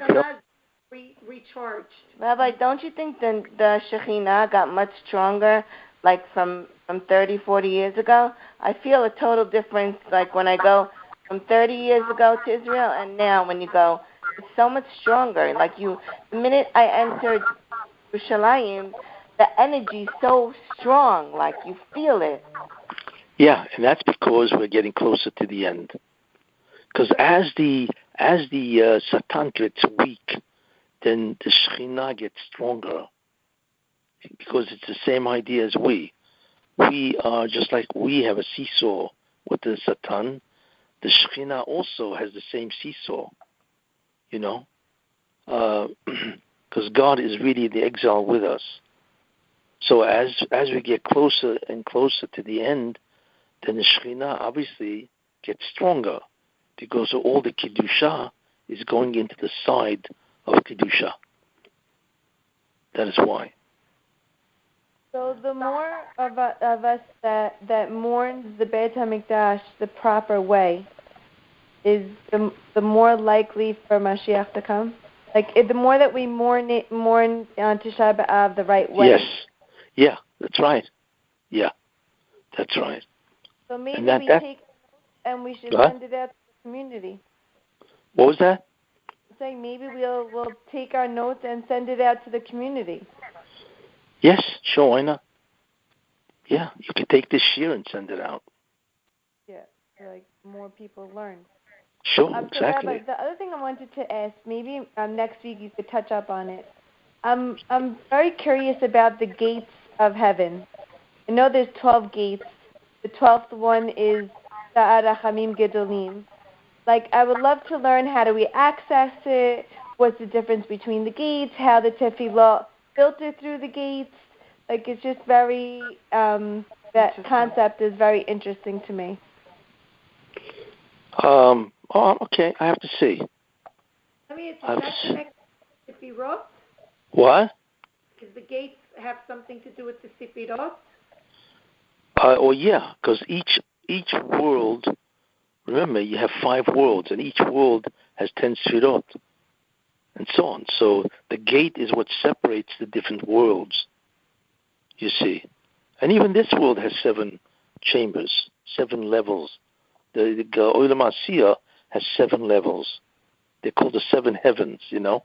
Speaker 3: recharged.
Speaker 2: Rabbi, don't you think the Shekhinah got much stronger, like from 30, 40 years ago? I feel a total difference, like when I go from 30 years ago to Israel and now when you go, it's so much stronger. Like the minute I entered Yerushalayim, the energy is so strong, like you feel it.
Speaker 1: Yeah, and that's because we're getting closer to the end. Because as the Satan gets weak, then the Shekhinah gets stronger. Because it's the same idea as we. We are just like we have a seesaw with the Satan. The Shekhinah also has the same seesaw, you know. Because God is really the exile with us. So as we get closer and closer to the end, then the Shekhinah obviously gets stronger. Because all the Kiddusha is going into the side of Kiddusha. That is why.
Speaker 2: So the more of us that mourns the Beit HaMikdash the proper way, is the more likely for Mashiach to come? Like the more that we mourn on Tisha B'Av the right way.
Speaker 1: Yes. Yeah. That's right. Yeah, that's right.
Speaker 2: So maybe
Speaker 1: And
Speaker 2: we take and we should send it out to the community.
Speaker 1: What was that?
Speaker 2: I'm saying maybe we'll take our notes and send it out to the community.
Speaker 1: Yes, sure, why not? Yeah, you can take this Shiur and send it out.
Speaker 2: Yeah, so like more people learn.
Speaker 1: Sure,
Speaker 2: So
Speaker 1: exactly.
Speaker 2: Rabbi, the other thing I wanted to ask, maybe next week you could touch up on it. I'm very curious about the gates of heaven. I know there's 12 gates. The 12th one is Sa'ar Rachamim Gedolim. Like, I would love to learn how do we access it, what's the difference between the gates, how the tefillah filter through the gates. Like, it's just very, that concept is very interesting to me.
Speaker 1: Okay, I have to see.
Speaker 3: I mean, is that connected to Sefirot?
Speaker 1: What?
Speaker 3: Does the gates have something to do with the Sefirot?
Speaker 1: Yeah, because each world, remember, you have 5 worlds, and each world has 10 Sefirot, and so on. So the gate is what separates the different worlds, you see. And even this world has 7 chambers, 7 levels. The Olam Asiyah has 7 levels. They're called the 7 heavens, you know.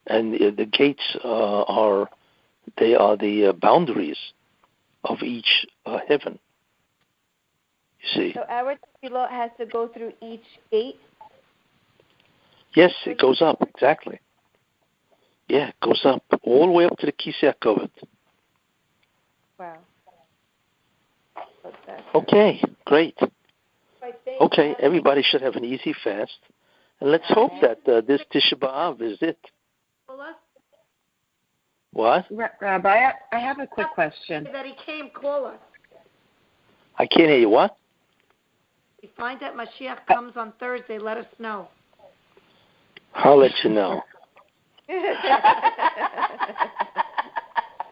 Speaker 1: And the gates are the boundaries of each heaven. You see.
Speaker 2: So our tefillah has to go through each gate?
Speaker 1: Yes, it goes up, exactly. Yeah, it goes up, all the way up to the Kisei HaKavod.
Speaker 2: Wow.
Speaker 1: Okay, great. Okay, everybody should have an easy fast. And let's hope that this Tisha B'Av is it. What?
Speaker 4: Rabbi, I have a quick question.
Speaker 3: That he came, call us.
Speaker 1: I can't hear you. What?
Speaker 3: If you find that Mashiach comes on Thursday, let us know.
Speaker 1: I'll let you know.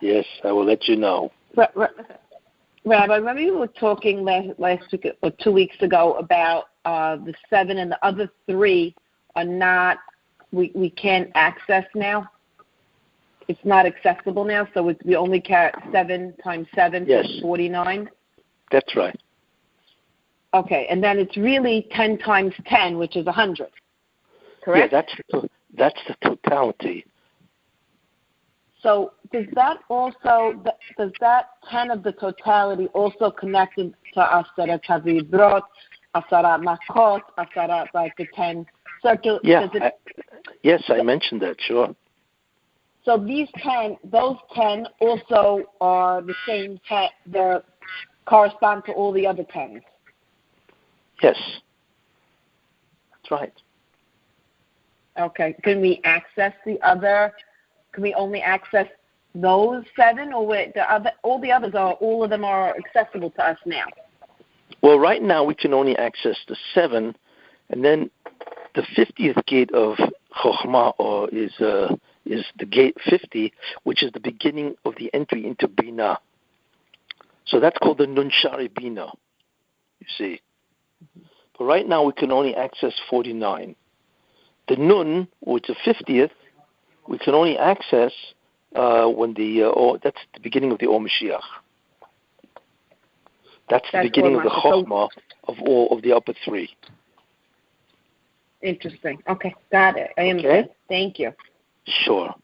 Speaker 1: Yes, I will let you know.
Speaker 4: Rabbi, remember you were talking last week or 2 weeks ago about the 7 and the other 3 are not, we can't access now? It's not accessible now, so we only count 7 times 7
Speaker 1: yes.
Speaker 4: is 49?
Speaker 1: That's right.
Speaker 4: Okay, and then it's really 10 times 10, which is 100, correct?
Speaker 1: Yeah, that's the totality.
Speaker 4: So does that 10 of the totality also connected to Asara Chavidrot, Asara Makot, Asara, like the 10 circles?
Speaker 1: Yeah, yes, I mentioned that, sure.
Speaker 4: So those 10 also are the same 10, they correspond to all the other 10s?
Speaker 1: Yes. That's right.
Speaker 4: Okay. Can we only access those 7, or all of them are accessible to us now?
Speaker 1: Well, right now we can only access the 7, and then the 50th gate of Chokhmah is the gate 50, which is the beginning of the entry into Binah. So that's called the Nun Shari Binah, you see. But right now we can only access 49. The Nun, which is the 50th, we can only access when that's the beginning of the Or Mashiach. That's the beginning of the Chokhmah of all of the upper 3.
Speaker 4: Interesting. Okay, got it. I understand. Thank you.
Speaker 1: Sure.